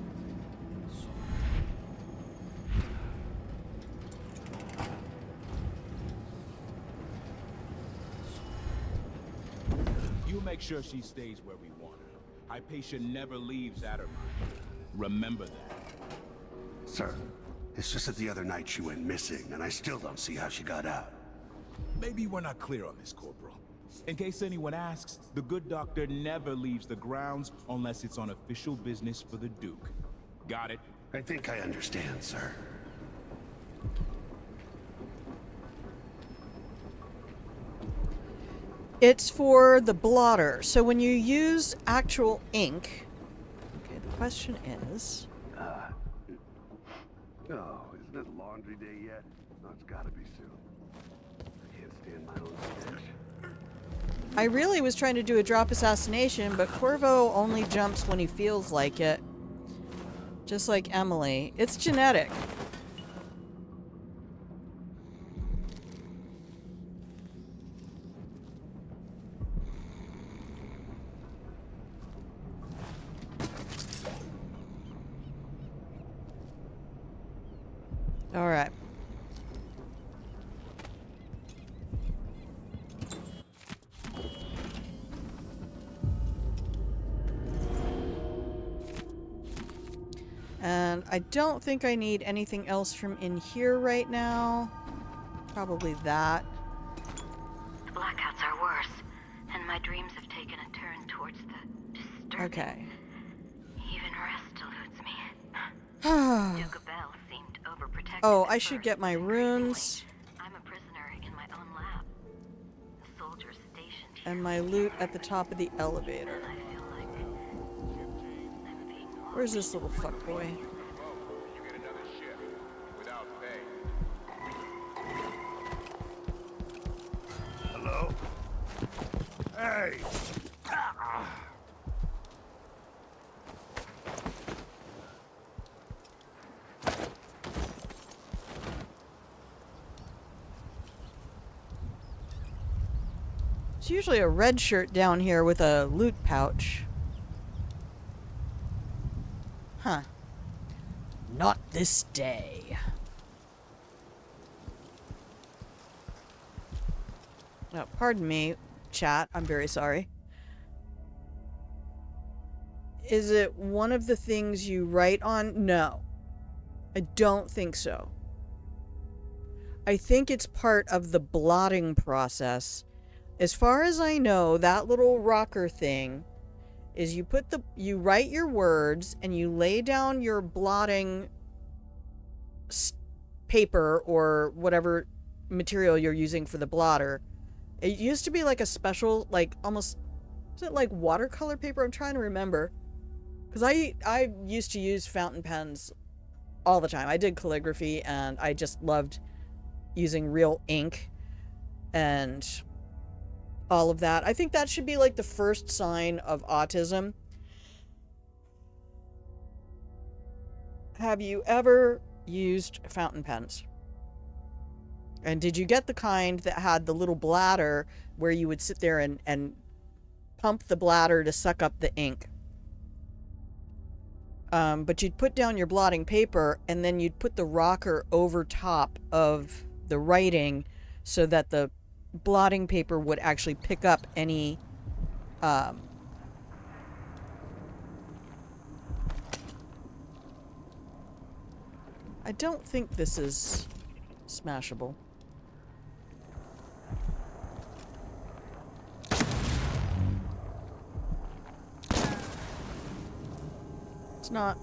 You make sure she stays where we want her. Hypatia never leaves Addermire. Remember that. Sir, it's just that the other night she went missing, and I still don't see how she got out. Maybe we're not clear on this, Corporal. In case anyone asks, the good doctor never leaves the grounds unless it's on official business for the Duke. Got it? I think I understand, sir. It's for the blotter. So when you use actual ink... Okay, the question is... Oh, isn't it laundry day yet? No, it's gotta be soon. I can't stand my own stench. I really was trying to do a drop assassination, but Corvo only jumps when he feels like it. Just like Emily. It's genetic. All right. And I don't think I need anything else from in here right now. Probably that. The blackouts are worse, and my dreams have taken a turn towards the disturbing. Okay. Even rest eludes me. Duke Bell seemed overprotective. Oh, at I should first, get my but increasingly, runes. I'm a prisoner in my own lab. and my loot at the top of the elevator. Where's this little fuckboy? Hello? Hey! It's usually a red shirt down here with a loot pouch. Huh. Not this day. Oh, pardon me, chat. I'm very sorry. Is it one of the things you write on? No. I don't think so. I think it's part of the blotting process. As far as I know, that little rocker thing is you write your words and you lay down your blotting paper or whatever material you're using for the blotter. It used to be like a special, like almost, is it like watercolor paper? I'm trying to remember. Because I used to use fountain pens all the time. I did calligraphy and I just loved using real ink and all of that. I think that should be like the first sign of autism. Have you ever used fountain pens? And did you get the kind that had the little bladder where you would sit there and pump the bladder to suck up the ink? But you'd put down your blotting paper and then you'd put the rocker over top of the writing so that the blotting paper would actually pick up any I don't think this is smashable. It's not.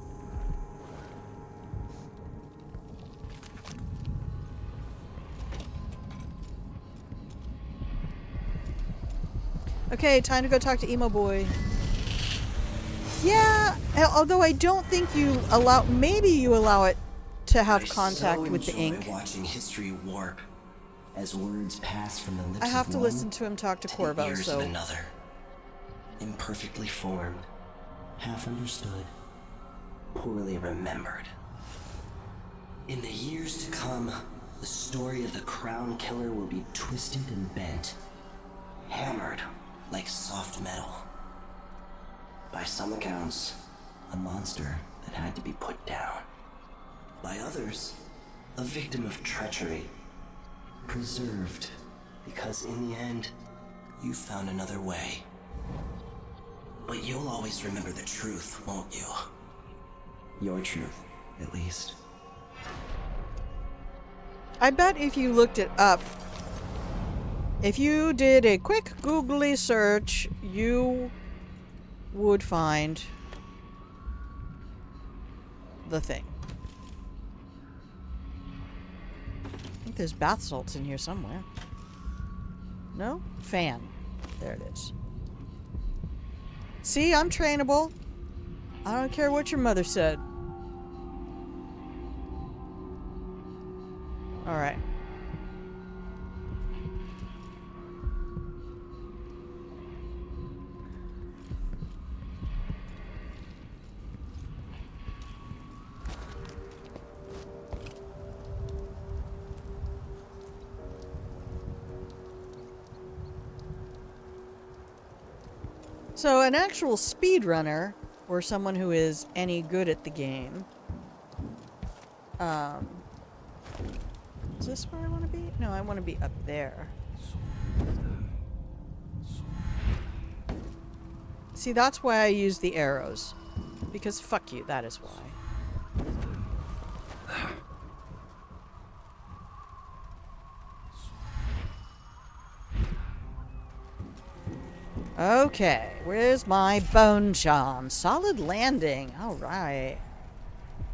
Okay, time to go talk to Emo Boy. Yeah, although I don't think you allow, maybe you allow it to have contact with the ink. Watching history warp as words pass from the lips I have of to one listen to him talk to Corvo, the ears so of another. Imperfectly formed, half understood, poorly remembered. In the years to come, the story of the Crown Killer will be twisted and bent, hammered like soft metal. By some accounts, a monster that had to be put down. By others, a victim of treachery. Preserved, because in the end, you found another way. But you'll always remember the truth, won't you? Your truth, at least. I bet if you looked it up, if you did a quick googly search, you would find the thing. I think there's bath salts in here somewhere. No? Fan. There it is. See, I'm trainable. I don't care what your mother said. Alright. So an actual speedrunner, or someone who is any good at the game, is this where I want to be? No, I want to be up there. See, that's why I use the arrows. Because fuck you, that is why. Okay, where's my bone charm? Solid landing. All right.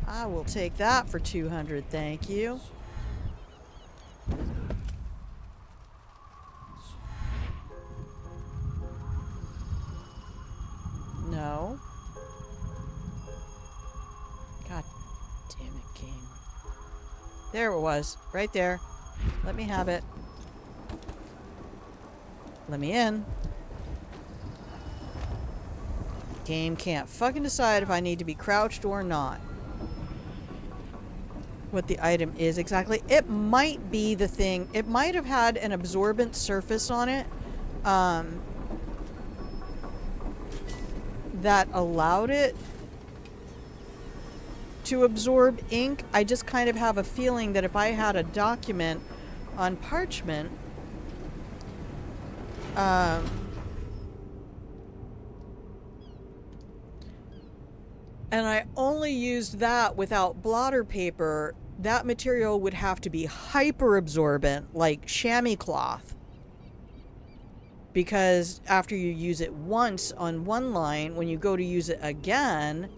I will take that for 200, thank you. No. God damn it, game. There it was. Right there. Let me have it. Let me in. Game can't fucking decide if I need to be crouched or not. What the item is exactly. It might be the thing. It might have had an absorbent surface on it. That allowed it to absorb ink. I just kind of have a feeling that if I had a document on parchment, and I only used that without blotter paper, that material would have to be hyper absorbent, like chamois cloth. Because after you use it once on one line, when you go to use it again,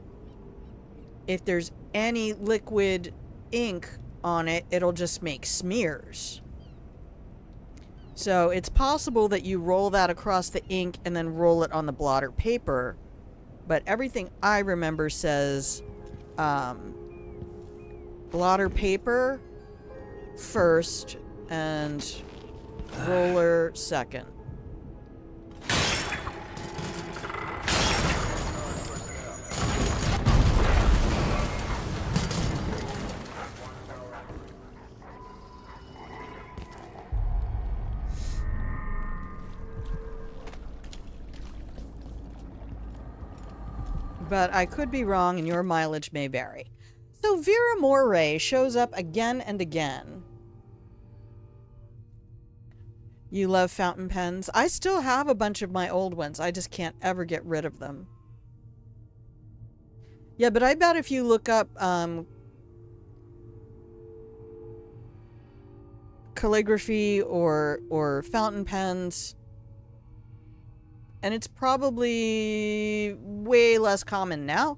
if there's any liquid ink on it, it'll just make smears. So it's possible that you roll that across the ink and then roll it on the blotter paper. But everything I remember says blotter paper first and roller second. But I could be wrong and your mileage may vary. So Vera Moray shows up again and again. You love fountain pens? I still have a bunch of my old ones. I just can't ever get rid of them. Yeah, but I bet if you look up calligraphy or fountain pens, and it's probably way less common now.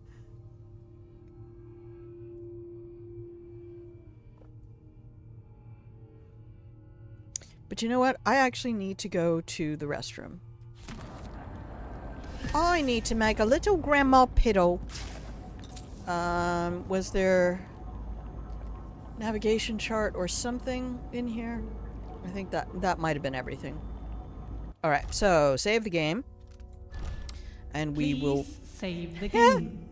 But you know what? I actually need to go to the restroom. I need to make a little grandma piddle. Was there navigation chart or something in here? I think that might have been everything. Alright, so save the game. And we will save the game.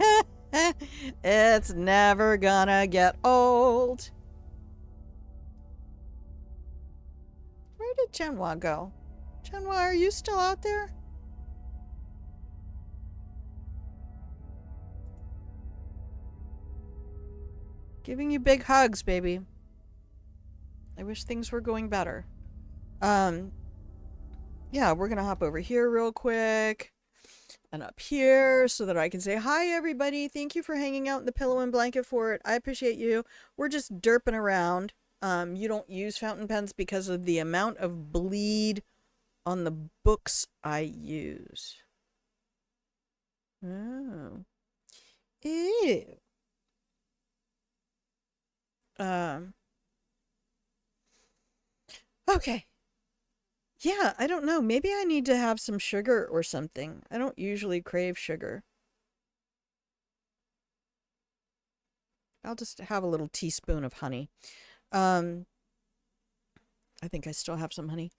It's never gonna get old. Where did Chenhua go? Chenhua, are you still out there? Giving you big hugs, baby. I wish things were going better. Yeah, we're gonna hop over here real quick. And up here so that I can say, hi, everybody. Thank you for hanging out in the pillow and blanket fort. I appreciate you. We're just derping around. You don't use fountain pens because of the amount of bleed on the books I use. Oh. Ew. Okay. Yeah, I don't know. Maybe I need to have some sugar or something. I don't usually crave sugar. I'll just have a little teaspoon of honey. I think I still have some honey.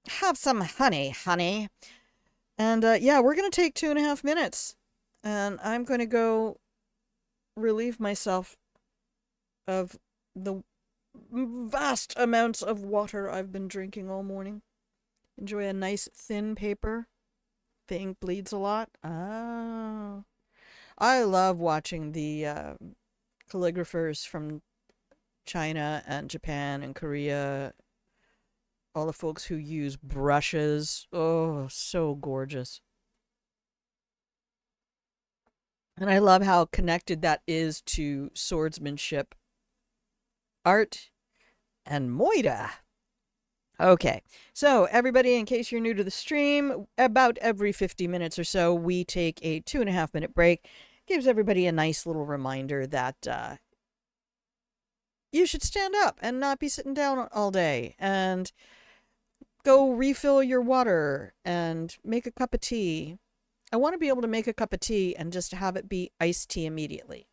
Have some honey, honey. And yeah, we're going to take 2.5 minutes. And I'm going to go relieve myself of the vast amounts of water I've been drinking all morning. Enjoy a nice thin paper. The ink bleeds a lot. Ah. I love watching the calligraphers from China and Japan and Korea. All the folks who use brushes. Oh, so gorgeous. And I love how connected that is to swordsmanship, art, and moida. Okay, so everybody, in case you're new to the stream, about every 50 minutes or so, we take a 2.5 minute break. Gives everybody a nice little reminder that you should stand up and not be sitting down all day, and go refill your water and make a cup of tea I want to be able to make a cup of tea and just have it be iced tea immediately.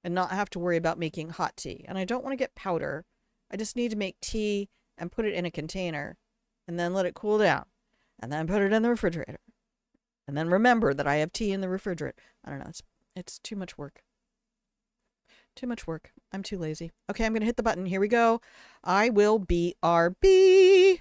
And not have to worry about making hot tea. And I don't want to get powder. I just need to make tea and put it in a container and then let it cool down. And then put it in the refrigerator. And then remember that I have tea in the refrigerator. I don't know. It's too much work. Too much work. I'm too lazy. Okay, I'm going to hit the button. Here we go. I will BRB.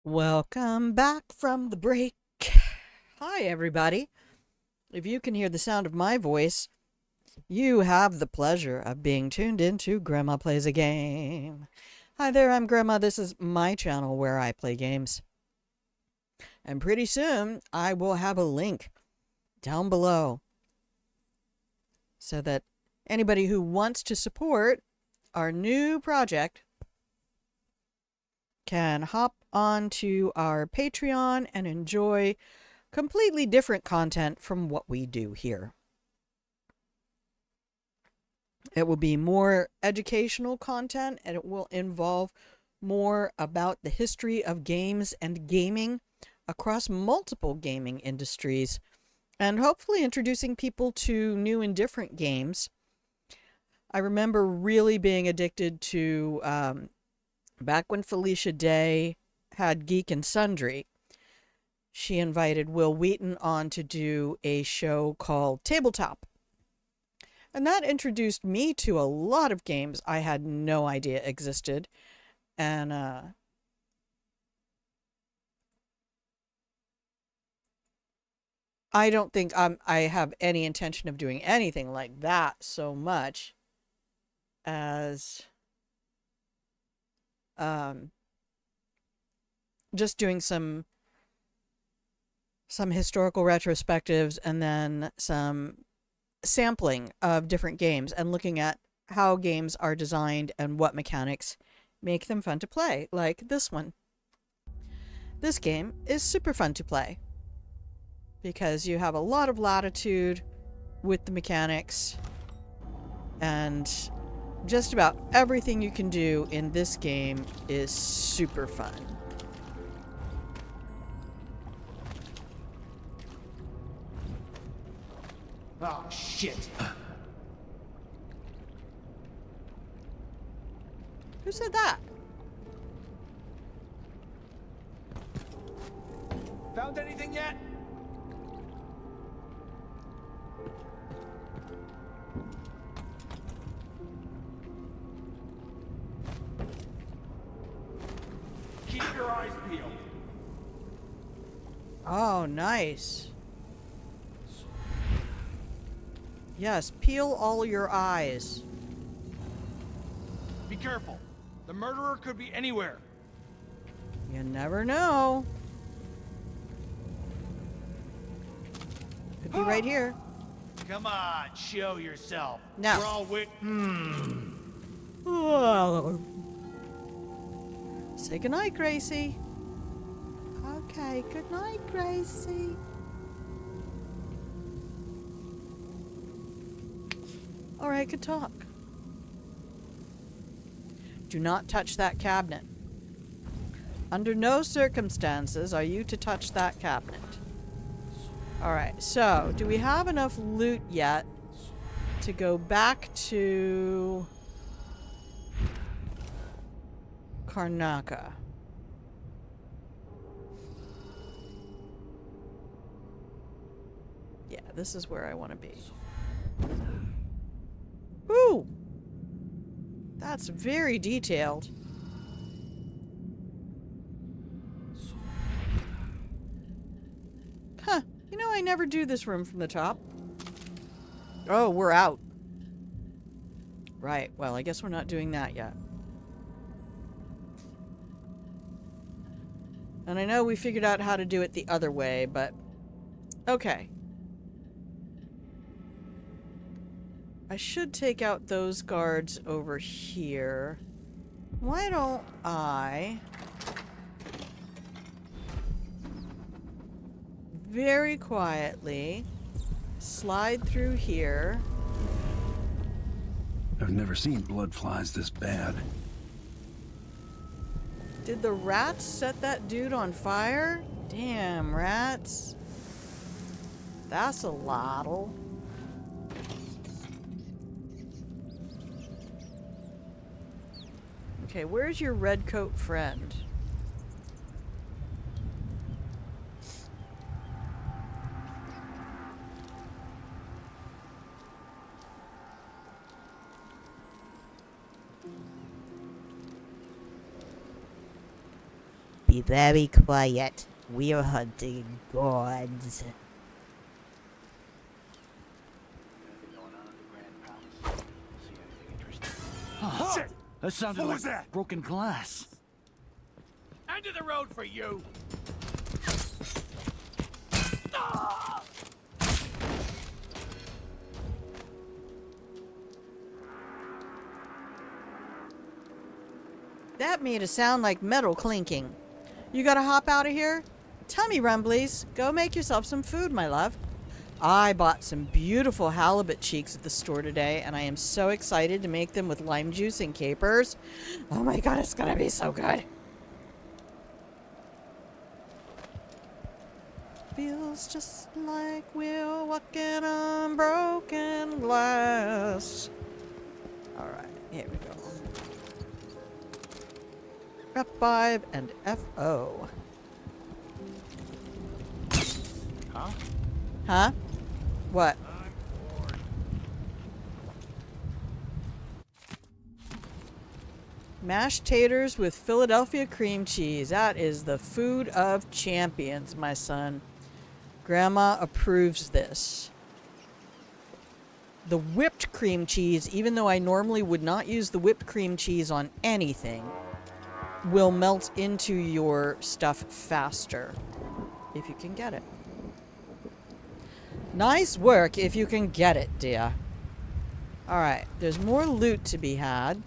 Welcome back from the break. Hi, everybody. If you can hear the sound of my voice, you have the pleasure of being tuned into Grandma Plays a Game. Hi there, I'm Grandma. This is my channel where I play games. And pretty soon, I will have a link down below so that anybody who wants to support our new project can hop onto our Patreon and enjoy completely different content from what we do here. It will be more educational content, and it will involve more about the history of games and gaming across multiple gaming industries, and hopefully introducing people to new and different games. I remember really being addicted to back when Felicia Day had Geek and Sundry. She invited Will Wheaton on to do a show called Tabletop. And that introduced me to a lot of games I had no idea existed. And I don't think I have any intention of doing anything like that so much as just doing some historical retrospectives and then some sampling of different games and looking at how games are designed and what mechanics make them fun to play, like this one. This game is super fun to play because you have a lot of latitude with the mechanics And just about everything you can do in this game is super fun. Oh, shit. Who said that? Found anything yet? Keep your eyes peeled. Oh, nice. Yes, peel all your eyes. Be careful. The murderer could be anywhere. You never know. Could be right here. Come on, show yourself. No. We're all wait. Say goodnight, Gracie. Okay, good night, Gracie. Alright, good talk. Do not touch that cabinet. Under no circumstances are you to touch that cabinet. Alright, so do we have enough loot yet to go back to Karnaca? Yeah, this is where I want to be. Woo! That's very detailed. Huh. You know, I never do this room from the top. Oh, we're out. Right. Well, I guess we're not doing that yet. And I know we figured out how to do it the other way, but... Okay. I should take out those guards over here. Why don't I... very quietly slide through here. I've never seen blood flies this bad. Did the rats set that dude on fire? Damn, rats. That's a lottle. Okay, where's your red coat friend? Be very quiet. We are hunting gods. Oh, shit! That sounded like broken glass. End of the road for you. That made a sound like metal clinking. You gotta hop out of here? Tummy rumblies. Go make yourself some food, my love. I bought some beautiful halibut cheeks at the store today, and I am so excited to make them with lime juice and capers. Oh my god, it's gonna be so good. Feels just like we're walking on broken glass. Alright, here we go. F5 and FO. Huh? Huh? What? Mashed taters with Philadelphia cream cheese. That is the food of champions, my son. Grandma approves this. The whipped cream cheese, even though I normally would not use the whipped cream cheese on anything, will melt into your stuff faster if you can get it. Nice work if you can get it, dear. Alright, there's more loot to be had.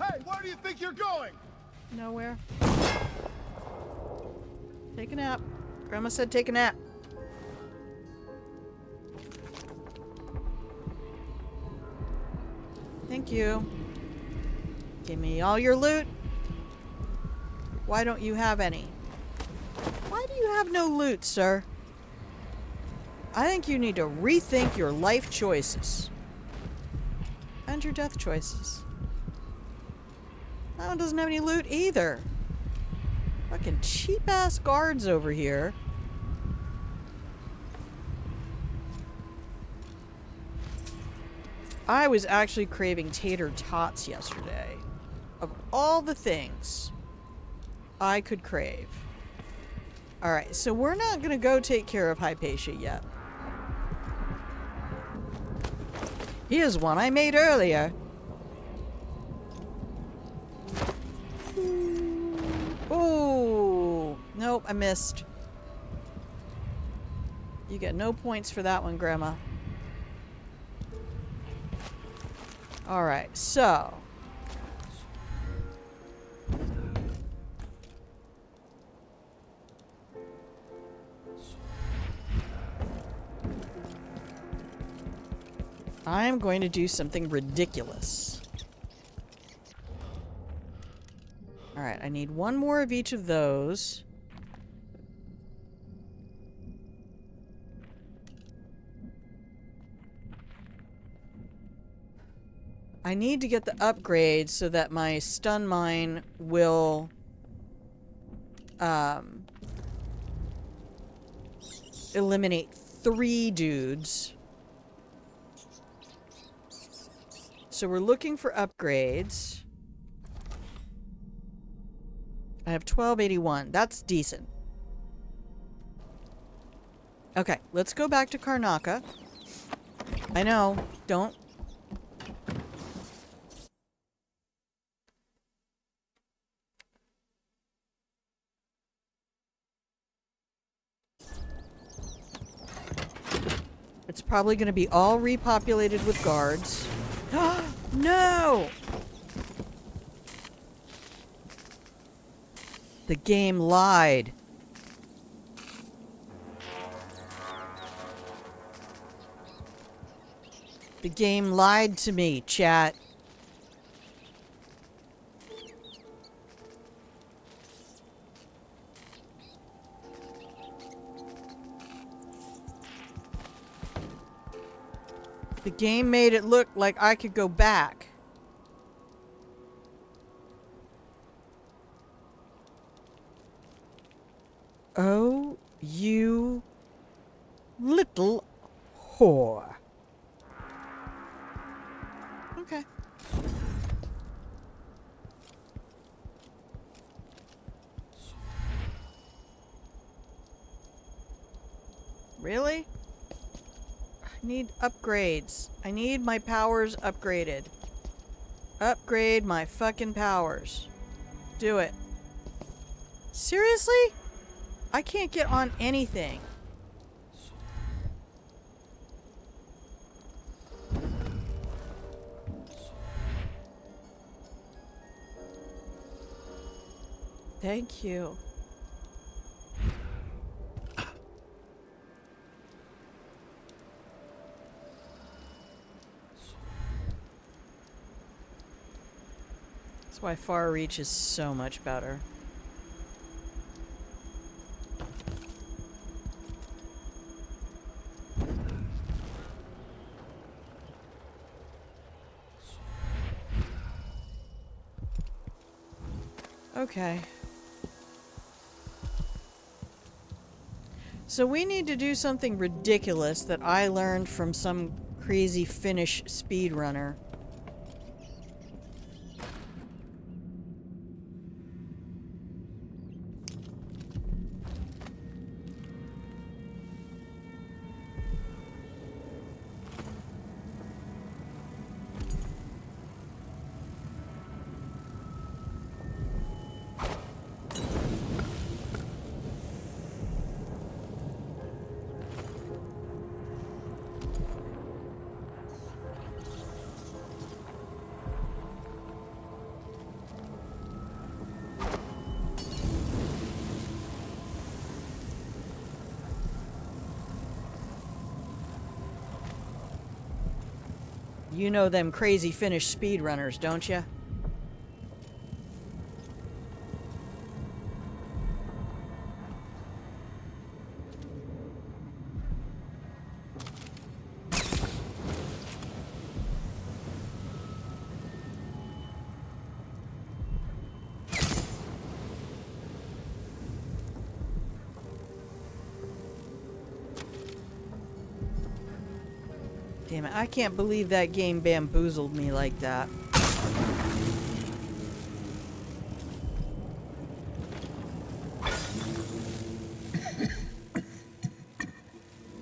Hey, where do you think you're going? Nowhere. Take a nap. Grandma said take a nap. Thank you. Give me all your loot. Why don't you have any? Why do you have no loot, sir? I think you need to rethink your life choices. And your death choices. That one doesn't have any loot either. Fucking cheap-ass guards over here. I was actually craving tater tots yesterday. Of all the things I could crave. Alright, so we're not gonna go take care of Hypatia yet. Here's one I made earlier. Ooh. Nope, I missed. You get no points for that one, Grandma. Alright, so. I'm going to do something ridiculous. Alright, I need one more of each of those. I need to get the upgrade so that my stun mine will eliminate 3 dudes. So we're looking for upgrades. I have 1281. That's decent. Okay, let's go back to Karnaka. I know, don't. It's probably going to be all repopulated with guards. No! The game lied. The game lied to me, chat. The game made it look like I could go back. Oh, you little whore. Okay. Really? I need upgrades. I need my powers upgraded. Upgrade my fucking powers. Do it. Seriously? I can't get on anything. Thank you. That's why Far Reach is so much better. Okay. So we need to do something ridiculous that I learned from some crazy Finnish speedrunner. You know them crazy Finnish speedrunners, don't you? Damn it, I can't believe that game bamboozled me like that.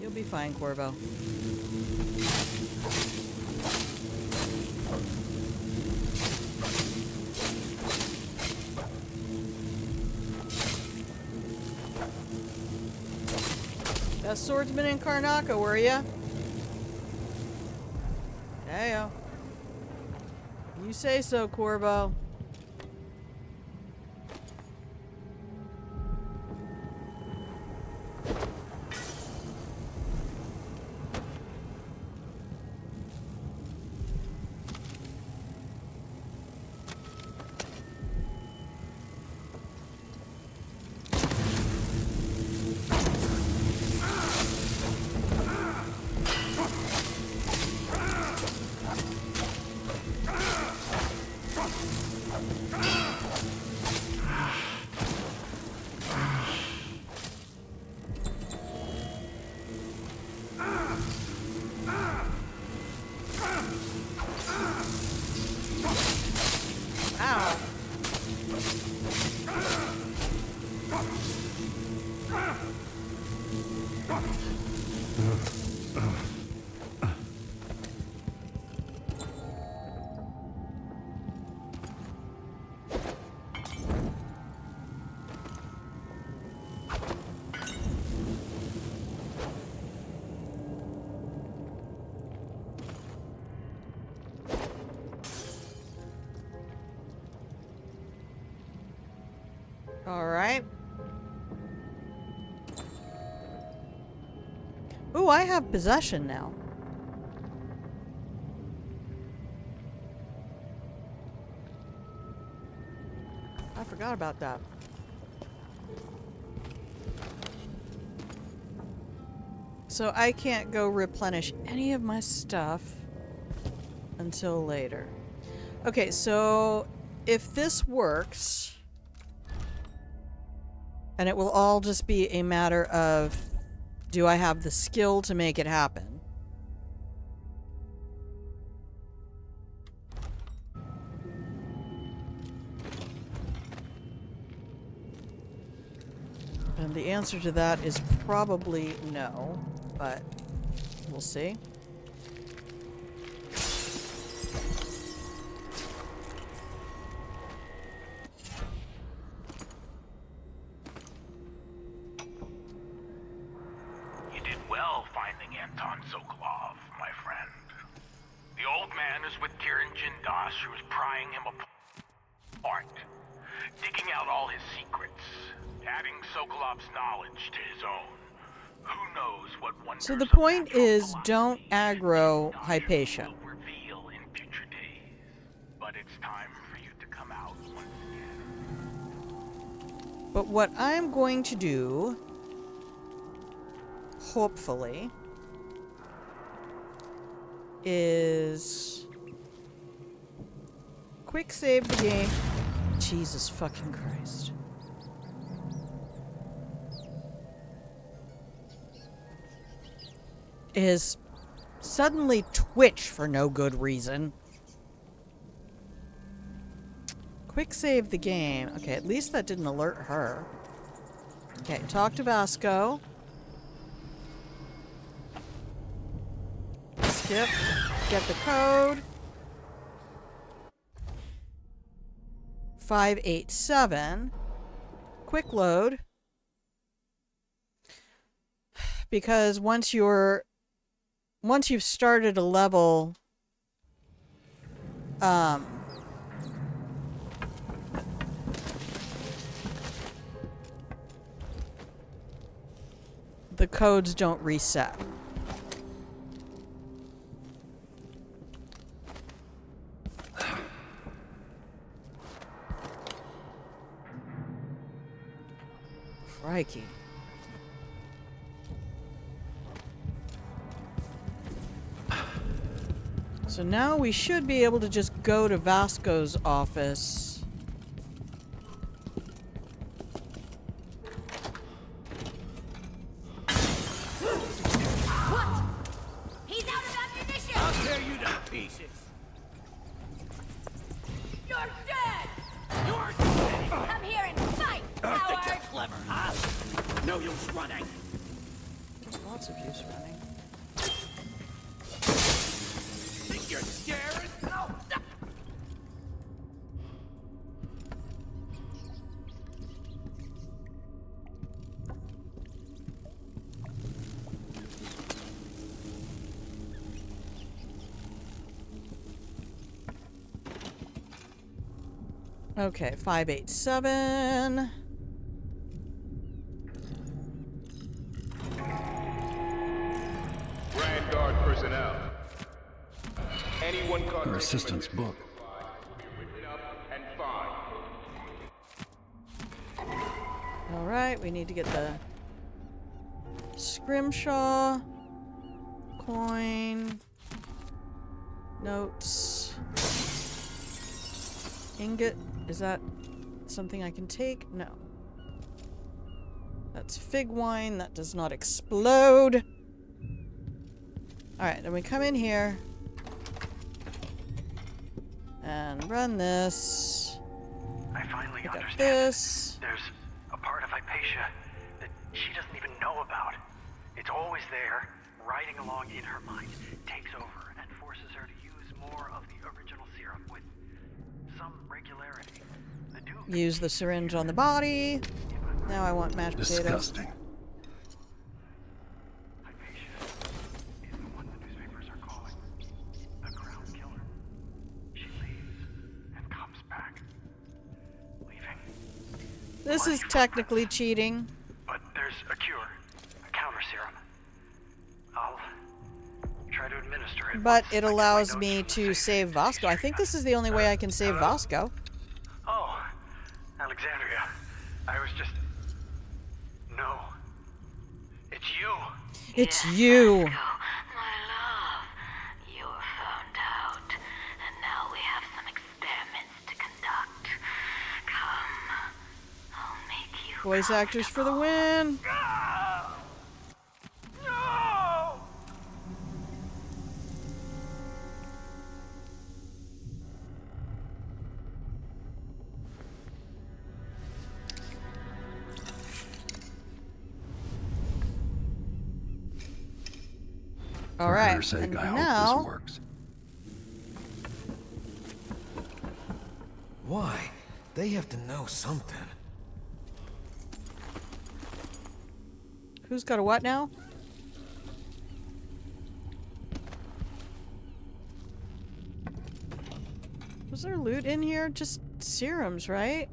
You'll be fine, Corvo. Best swordsman in Karnaka, were ya? Heyo. You say so, Corvo. Alright. Ooh, I have possession now. I forgot about that. So I can't go replenish any of my stuff until later. Okay, so if this works, and it will all just be a matter of, do I have the skill to make it happen? And the answer to that is probably no, but we'll see. You did well finding Anton Sokolov, my friend. The old man is with Kirin Jindas, who is prying him apart, digging out all his secrets, adding Sokolov's knowledge to his own. Who knows what wonders So the point is, don't aggro Hypatia. will reveal in future days. But it's time for you to come out once again. But what I'm going to do, hopefully, is quick save the game. Jesus fucking Christ. Is suddenly twitch for no good reason. Quick save the game. Okay, at least that didn't alert her. Okay, talk to Vasco. Skip. Get the code. 587. Quick load. Because once you've started a level, the codes don't reset. Crikey. So now we should be able to just go to Vasco's office. What? He's out of ammunition! I'll tear you to pieces. You're dead! You're dead. Come here and fight, Think coward! you're clever, huh? No use running. Lots of use running. Think you're scared? No. Okay, 587. Grand Guard personnel. Anyone caught Her taking assistant's book. will be written up and fined. Alright, we need to get the scrimshaw, coin, notes, ingot. Is that something I can take? No. That's fig wine. That does not explode. Alright, then we come in here and run this. I finally Pick up understand. this. There's a part of Hypatia that she doesn't even know about. It's always there, riding along in her mind, takes over and forces her to use more of the original serum with some regularity. The Duke Use the syringe on the body. Now I want mashed potatoes. Disgusting. Hypatia is the one the newspapers are calling the Crown Killer. She leaves and comes back, leaving. This is technically cheating. But there's a cure, a counter serum. I'll try to administer it. But once it I get allows my me notes from to the save safe Vasco. I think this is the only way I can save Vasco. Oh, Alexandria. I was just... No. It's you. It's you. My love, you were found out, and now we have some experiments to conduct. Come, I'll make you Voice actors for the win. No! All For right. her sake, And I hope now this works. Why? They have to know something. who's got a what now? Was there loot in here? Just serums, right?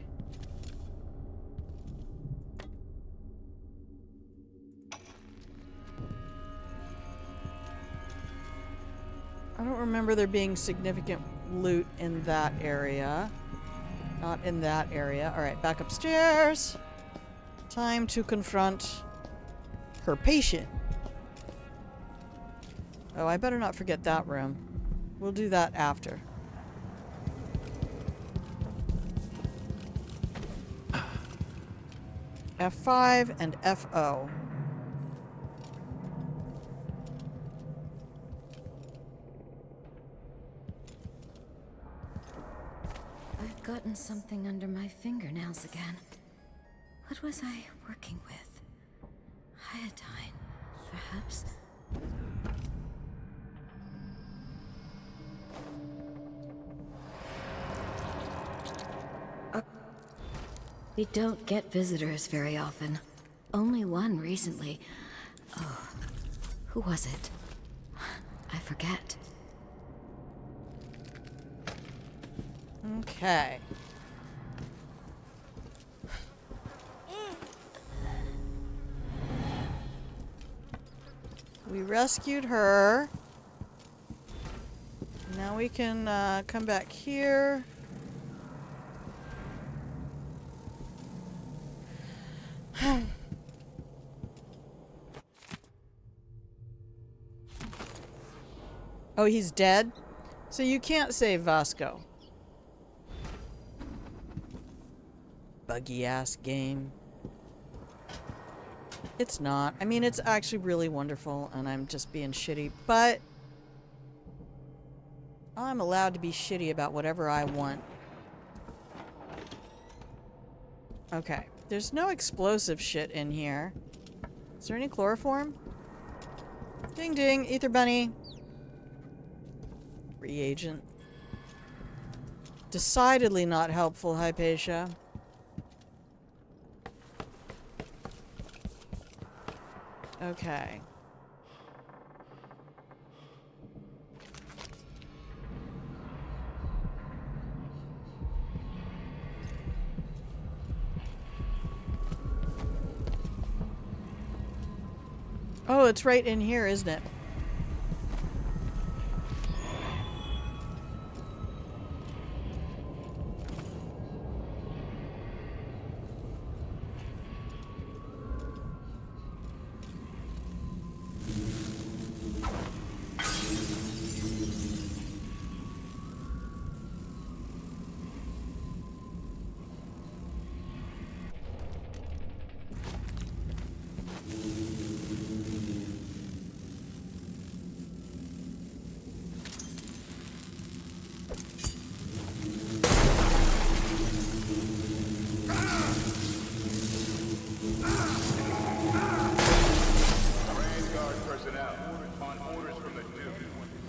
I don't remember there being significant loot in that area. Not in that area. Alright, back upstairs. Time to confront her patient. Oh, I better not forget that room. We'll do that after. F5 and FO. I've gotten something under my fingernails again. What was I working with? Iodine, perhaps? We don't get visitors very often. Only one recently. Oh, who was it? I forget. Okay. We rescued her. Now we can come back here. Oh, he's dead? So you can't save Vasco. Buggy ass game. It's not. I mean, it's actually really wonderful, and I'm just being shitty, but I'm allowed to be shitty about whatever I want. Okay. There's no explosive shit in here. Is there any chloroform? Ding ding, ether bunny. Reagent. Decidedly not helpful, Hypatia. Okay. Oh, it's right in here, isn't it? Vanguard personnel, on orders from the Duke,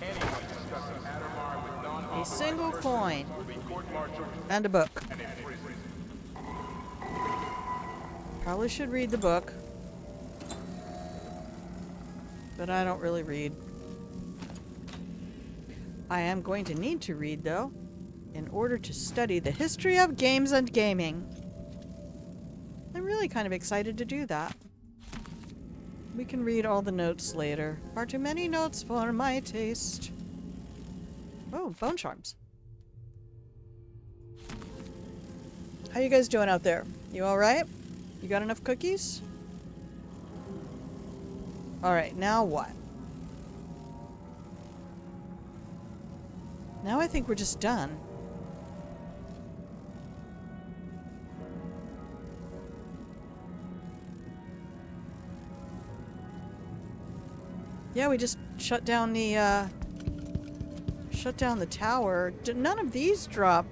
anyone discussing Addermire with A non-authorized single persons coin. will be court-martialed And a book. and imprisoned. Probably should read the book. But I don't really read. I am going to need to read, though, in order to study the history of games and gaming. I'm really kind of excited to do that. We can read all the notes later. Far too many notes for my taste. Oh, bone charms. How you guys doing out there? You alright? You got enough cookies? Alright, now what? Now I think we're just done. Yeah, we just shut down the tower. None of these drop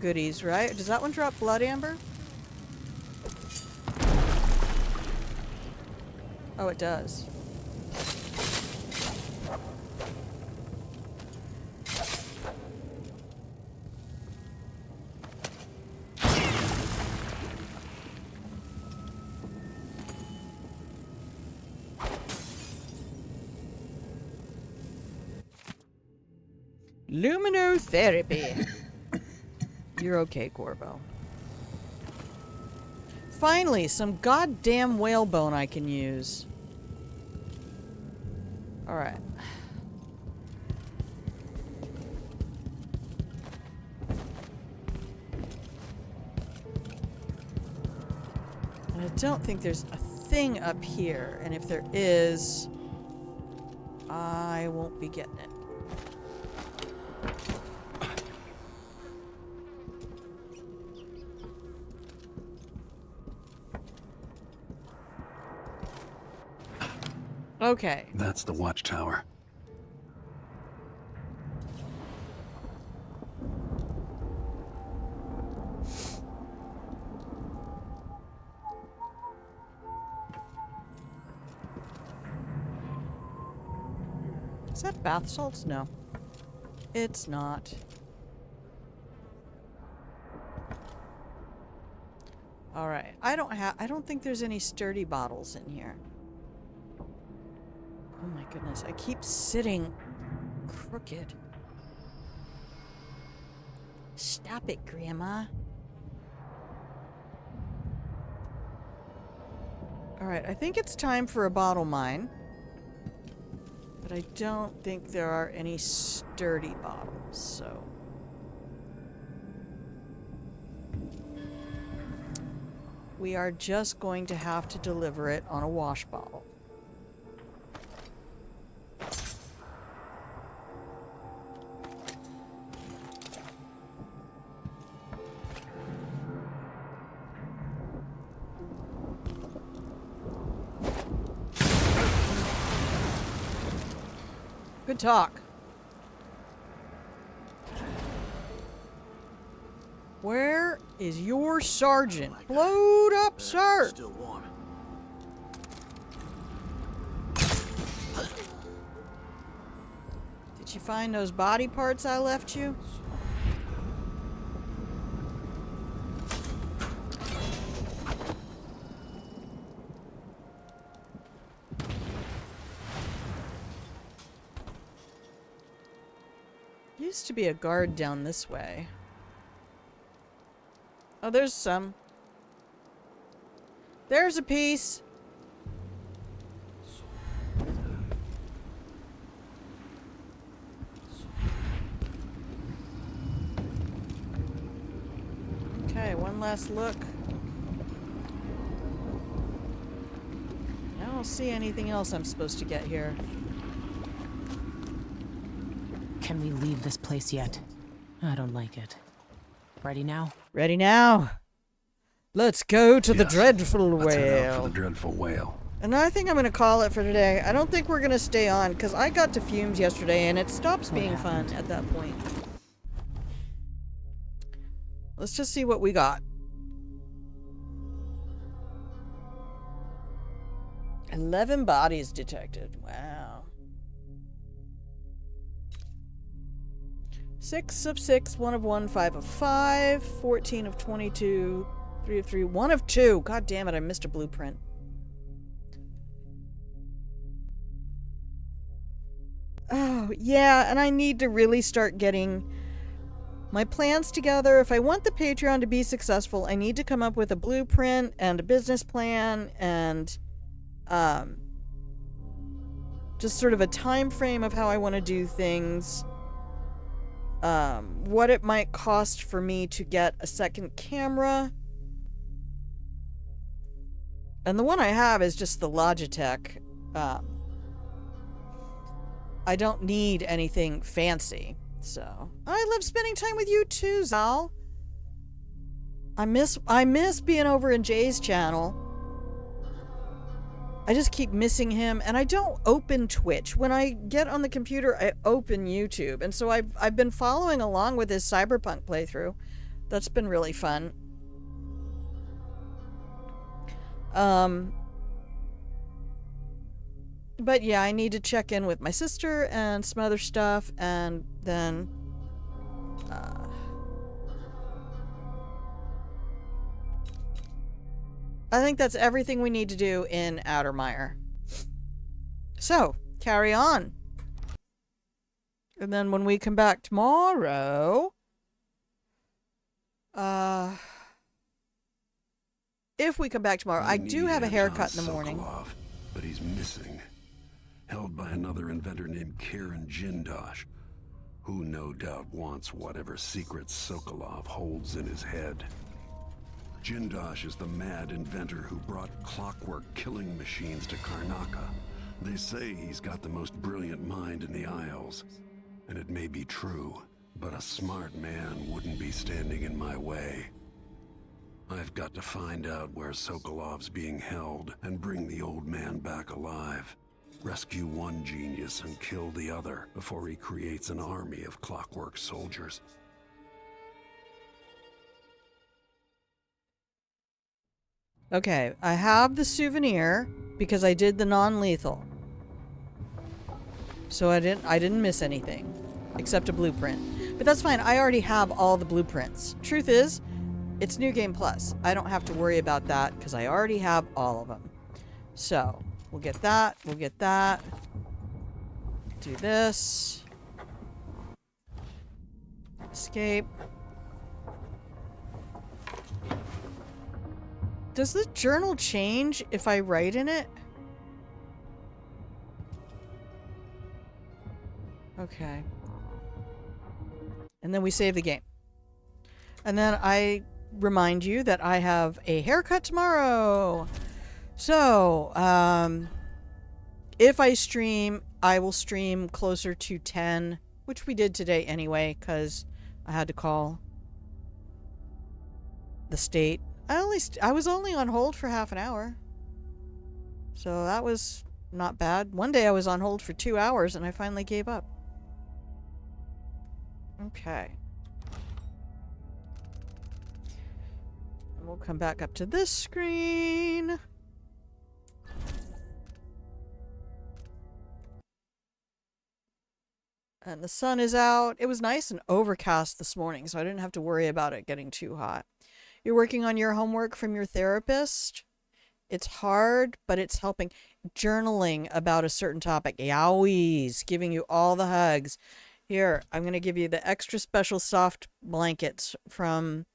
goodies, right? Does that one drop blood amber? Oh, it does. Luminotherapy. You're okay, Corvo. Finally, some goddamn whalebone I can use. Alright. And I don't think there's a thing up here. And if there is, I won't be getting it. Okay. That's the watchtower. Is that bath salts? No. It's not. Alright. I don't think there's any sturdy bottles in here. Oh my goodness, I keep sitting crooked. Stop it, Grandma. Alright, I think it's time for a bottle mine. But I don't think there are any sturdy bottles, so... we are just going to have to deliver it on a wash bottle. talk. Where is your sergeant? Load up, sir. Still warm. Did you find those body parts I left you? Used to be a guard down this way. Oh, there's some. There's a piece. Okay, one last look. I don't see anything else I'm supposed to get here. Can we leave this place yet? I don't like it. Ready now? Ready now. Let's go to the dreadful Let's head out for whale. the dreadful whale. And I think I'm going to call it for today. I don't think we're going to stay on because I got to fumes yesterday and it stops being fun at that point. Let's just see what we got. 11 bodies detected. Wow. 6 of 6, 1 of 1, 5 of 5, 14 of 22, 3 of 3, 1 of 2. God damn it, I missed a blueprint. Oh, yeah, and I need to really start getting my plans together. If I want the Patreon to be successful, I need to come up with a blueprint and a business plan and just sort of a time frame of how I want to do things. What it might cost for me to get a second camera. And the one I have is just the Logitech. I don't need anything fancy. So, I love spending time with you too, Zal. I miss being over in Jay's channel. I just keep missing him, and I don't open Twitch. When I get on the computer, I open YouTube. And so I've been following along with his Cyberpunk playthrough. That's been really fun. But yeah, I need to check in with my sister and some other stuff, and then I think that's everything we need to do in Addermire. So, carry on. And then when we come back tomorrow, if we come back tomorrow, I do have a haircut in the morning. Sokolov, but he's missing. Held by another inventor named Kieran Jindosh, who no doubt wants whatever secrets Sokolov holds in his head. Jindosh is the mad inventor who brought clockwork killing machines to Karnaca. They say he's got the most brilliant mind in the Isles. And it may be true, but a smart man wouldn't be standing in my way. I've got to find out where Sokolov's being held and bring the old man back alive. Rescue one genius and kill the other before he creates an army of clockwork soldiers. Okay, I have the souvenir because I did the non-lethal. So I didn't miss anything except a blueprint. But that's fine. I already have all the blueprints. Truth is, it's New Game Plus. I don't have to worry about that because I already have all of them. So, we'll get that. We'll get that. Do this. Escape. Does the journal change if I write in it? Okay. And then we save the game. And then I remind you that I have a haircut tomorrow. So, if I stream, I will stream closer to 10, which we did today anyway, because I had to call the state. I was only on hold for half an hour. So that was not bad. One day I was on hold for 2 hours and I finally gave up. Okay. And we'll come back up to this screen. And the sun is out. It was nice and overcast this morning, so I didn't have to worry about it getting too hot. You're working on your homework from your therapist. It's hard, but it's helping. Journaling about a certain topic. Yowies, giving you all the hugs. Here, I'm going to give you the extra special soft blankets from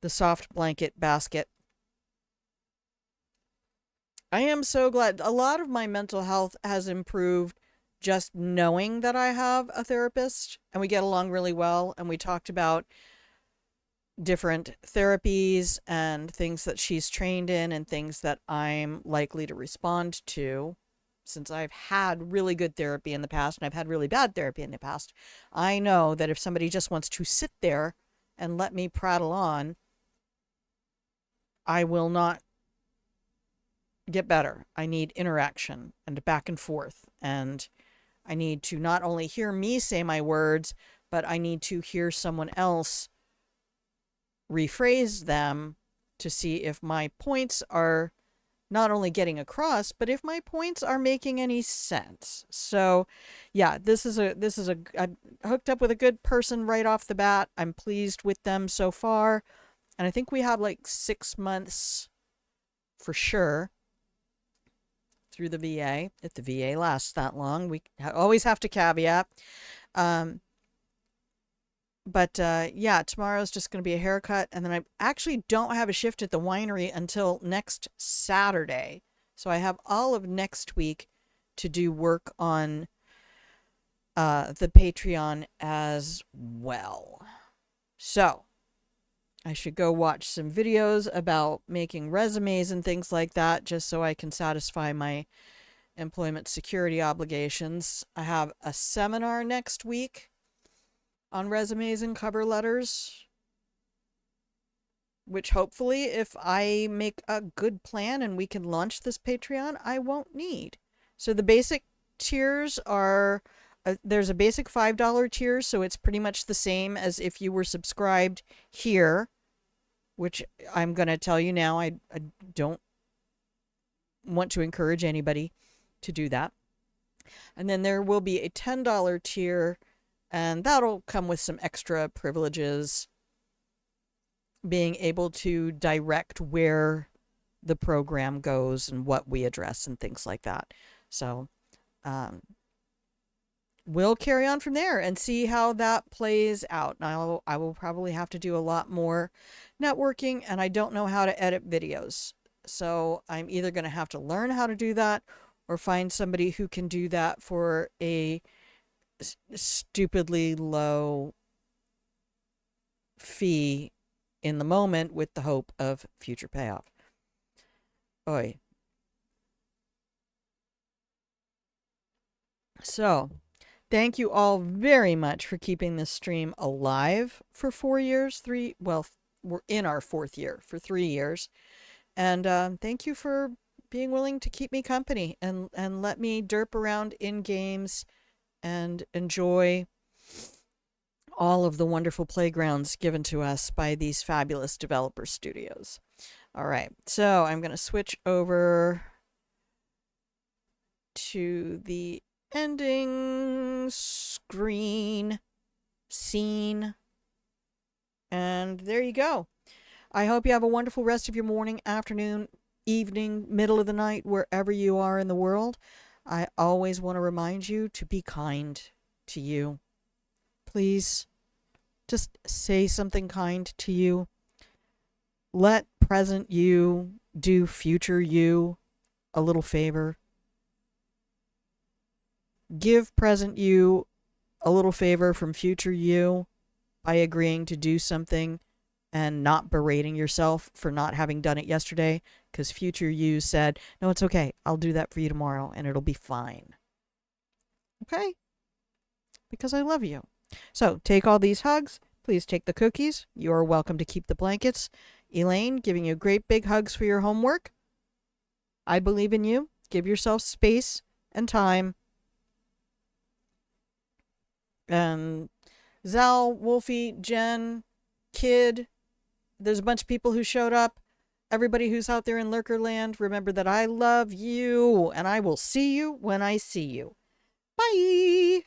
the soft blanket basket. I am so glad. A lot of my mental health has improved just knowing that I have a therapist and we get along really well. And we talked about different therapies and things that she's trained in and things that I'm likely to respond to. Since I've had really good therapy in the past and I've had really bad therapy in the past, I know that if somebody just wants to sit there and let me prattle on, I will not get better. I need interaction and back and forth. And I need to not only hear me say my words, but I need to hear someone else rephrase them to see if my points are not only getting across, but if my points are making any sense. So yeah, I'm hooked up with a good person right off the bat. I'm pleased with them so far. And I think we have like 6 months for sure through the VA. If the VA lasts that long, we always have to caveat. But yeah, tomorrow's just going to be a haircut. And then I actually don't have a shift at the winery until next Saturday. So I have all of next week to do work on the Patreon as well. So I should go watch some videos about making resumes and things like that just so I can satisfy my employment security obligations. I have a seminar next week on resumes and cover letters, which hopefully if I make a good plan and we can launch this Patreon, I won't need. So the basic tiers are, there's a basic $5 tier, so it's pretty much the same as if you were subscribed here, which I'm going to tell you now, I don't want to encourage anybody to do that. And then there will be a $10 tier, and that'll come with some extra privileges, being able to direct where the program goes and what we address and things like that. So we'll carry on from there and see how that plays out. Now, I will probably have to do a lot more networking, and I don't know how to edit videos. So I'm either going to have to learn how to do that or find somebody who can do that for a stupidly low fee in the moment with the hope of future payoff. Oy. So, thank you all very much for keeping this stream alive for 4 years. We're in our 4th year for 3 years. And thank you for being willing to keep me company and let me derp around in games and enjoy all of the wonderful playgrounds given to us by these fabulous developer studios. All right, so I'm going to switch over to the ending scene. And there you go. I hope you have a wonderful rest of your morning, afternoon, evening, middle of the night, wherever you are in the world. I always want to remind you to be kind to you. Please, just say something kind to you. Let present you do future you a little favor. Give present you a little favor from future you by agreeing to do something and not berating yourself for not having done it yesterday, because future you said, no, it's okay, I'll do that for you tomorrow and it'll be fine. Okay? Because I love you. So take all these hugs. Please take the cookies. You are welcome to keep the blankets. Elaine, giving you great big hugs for your homework. I believe in you. Give yourself space and time. And Zal, Wolfie, Jen, Kid. There's a bunch of people who showed up. Everybody who's out there in Lurkerland, remember that I love you, and I will see you when I see you. Bye!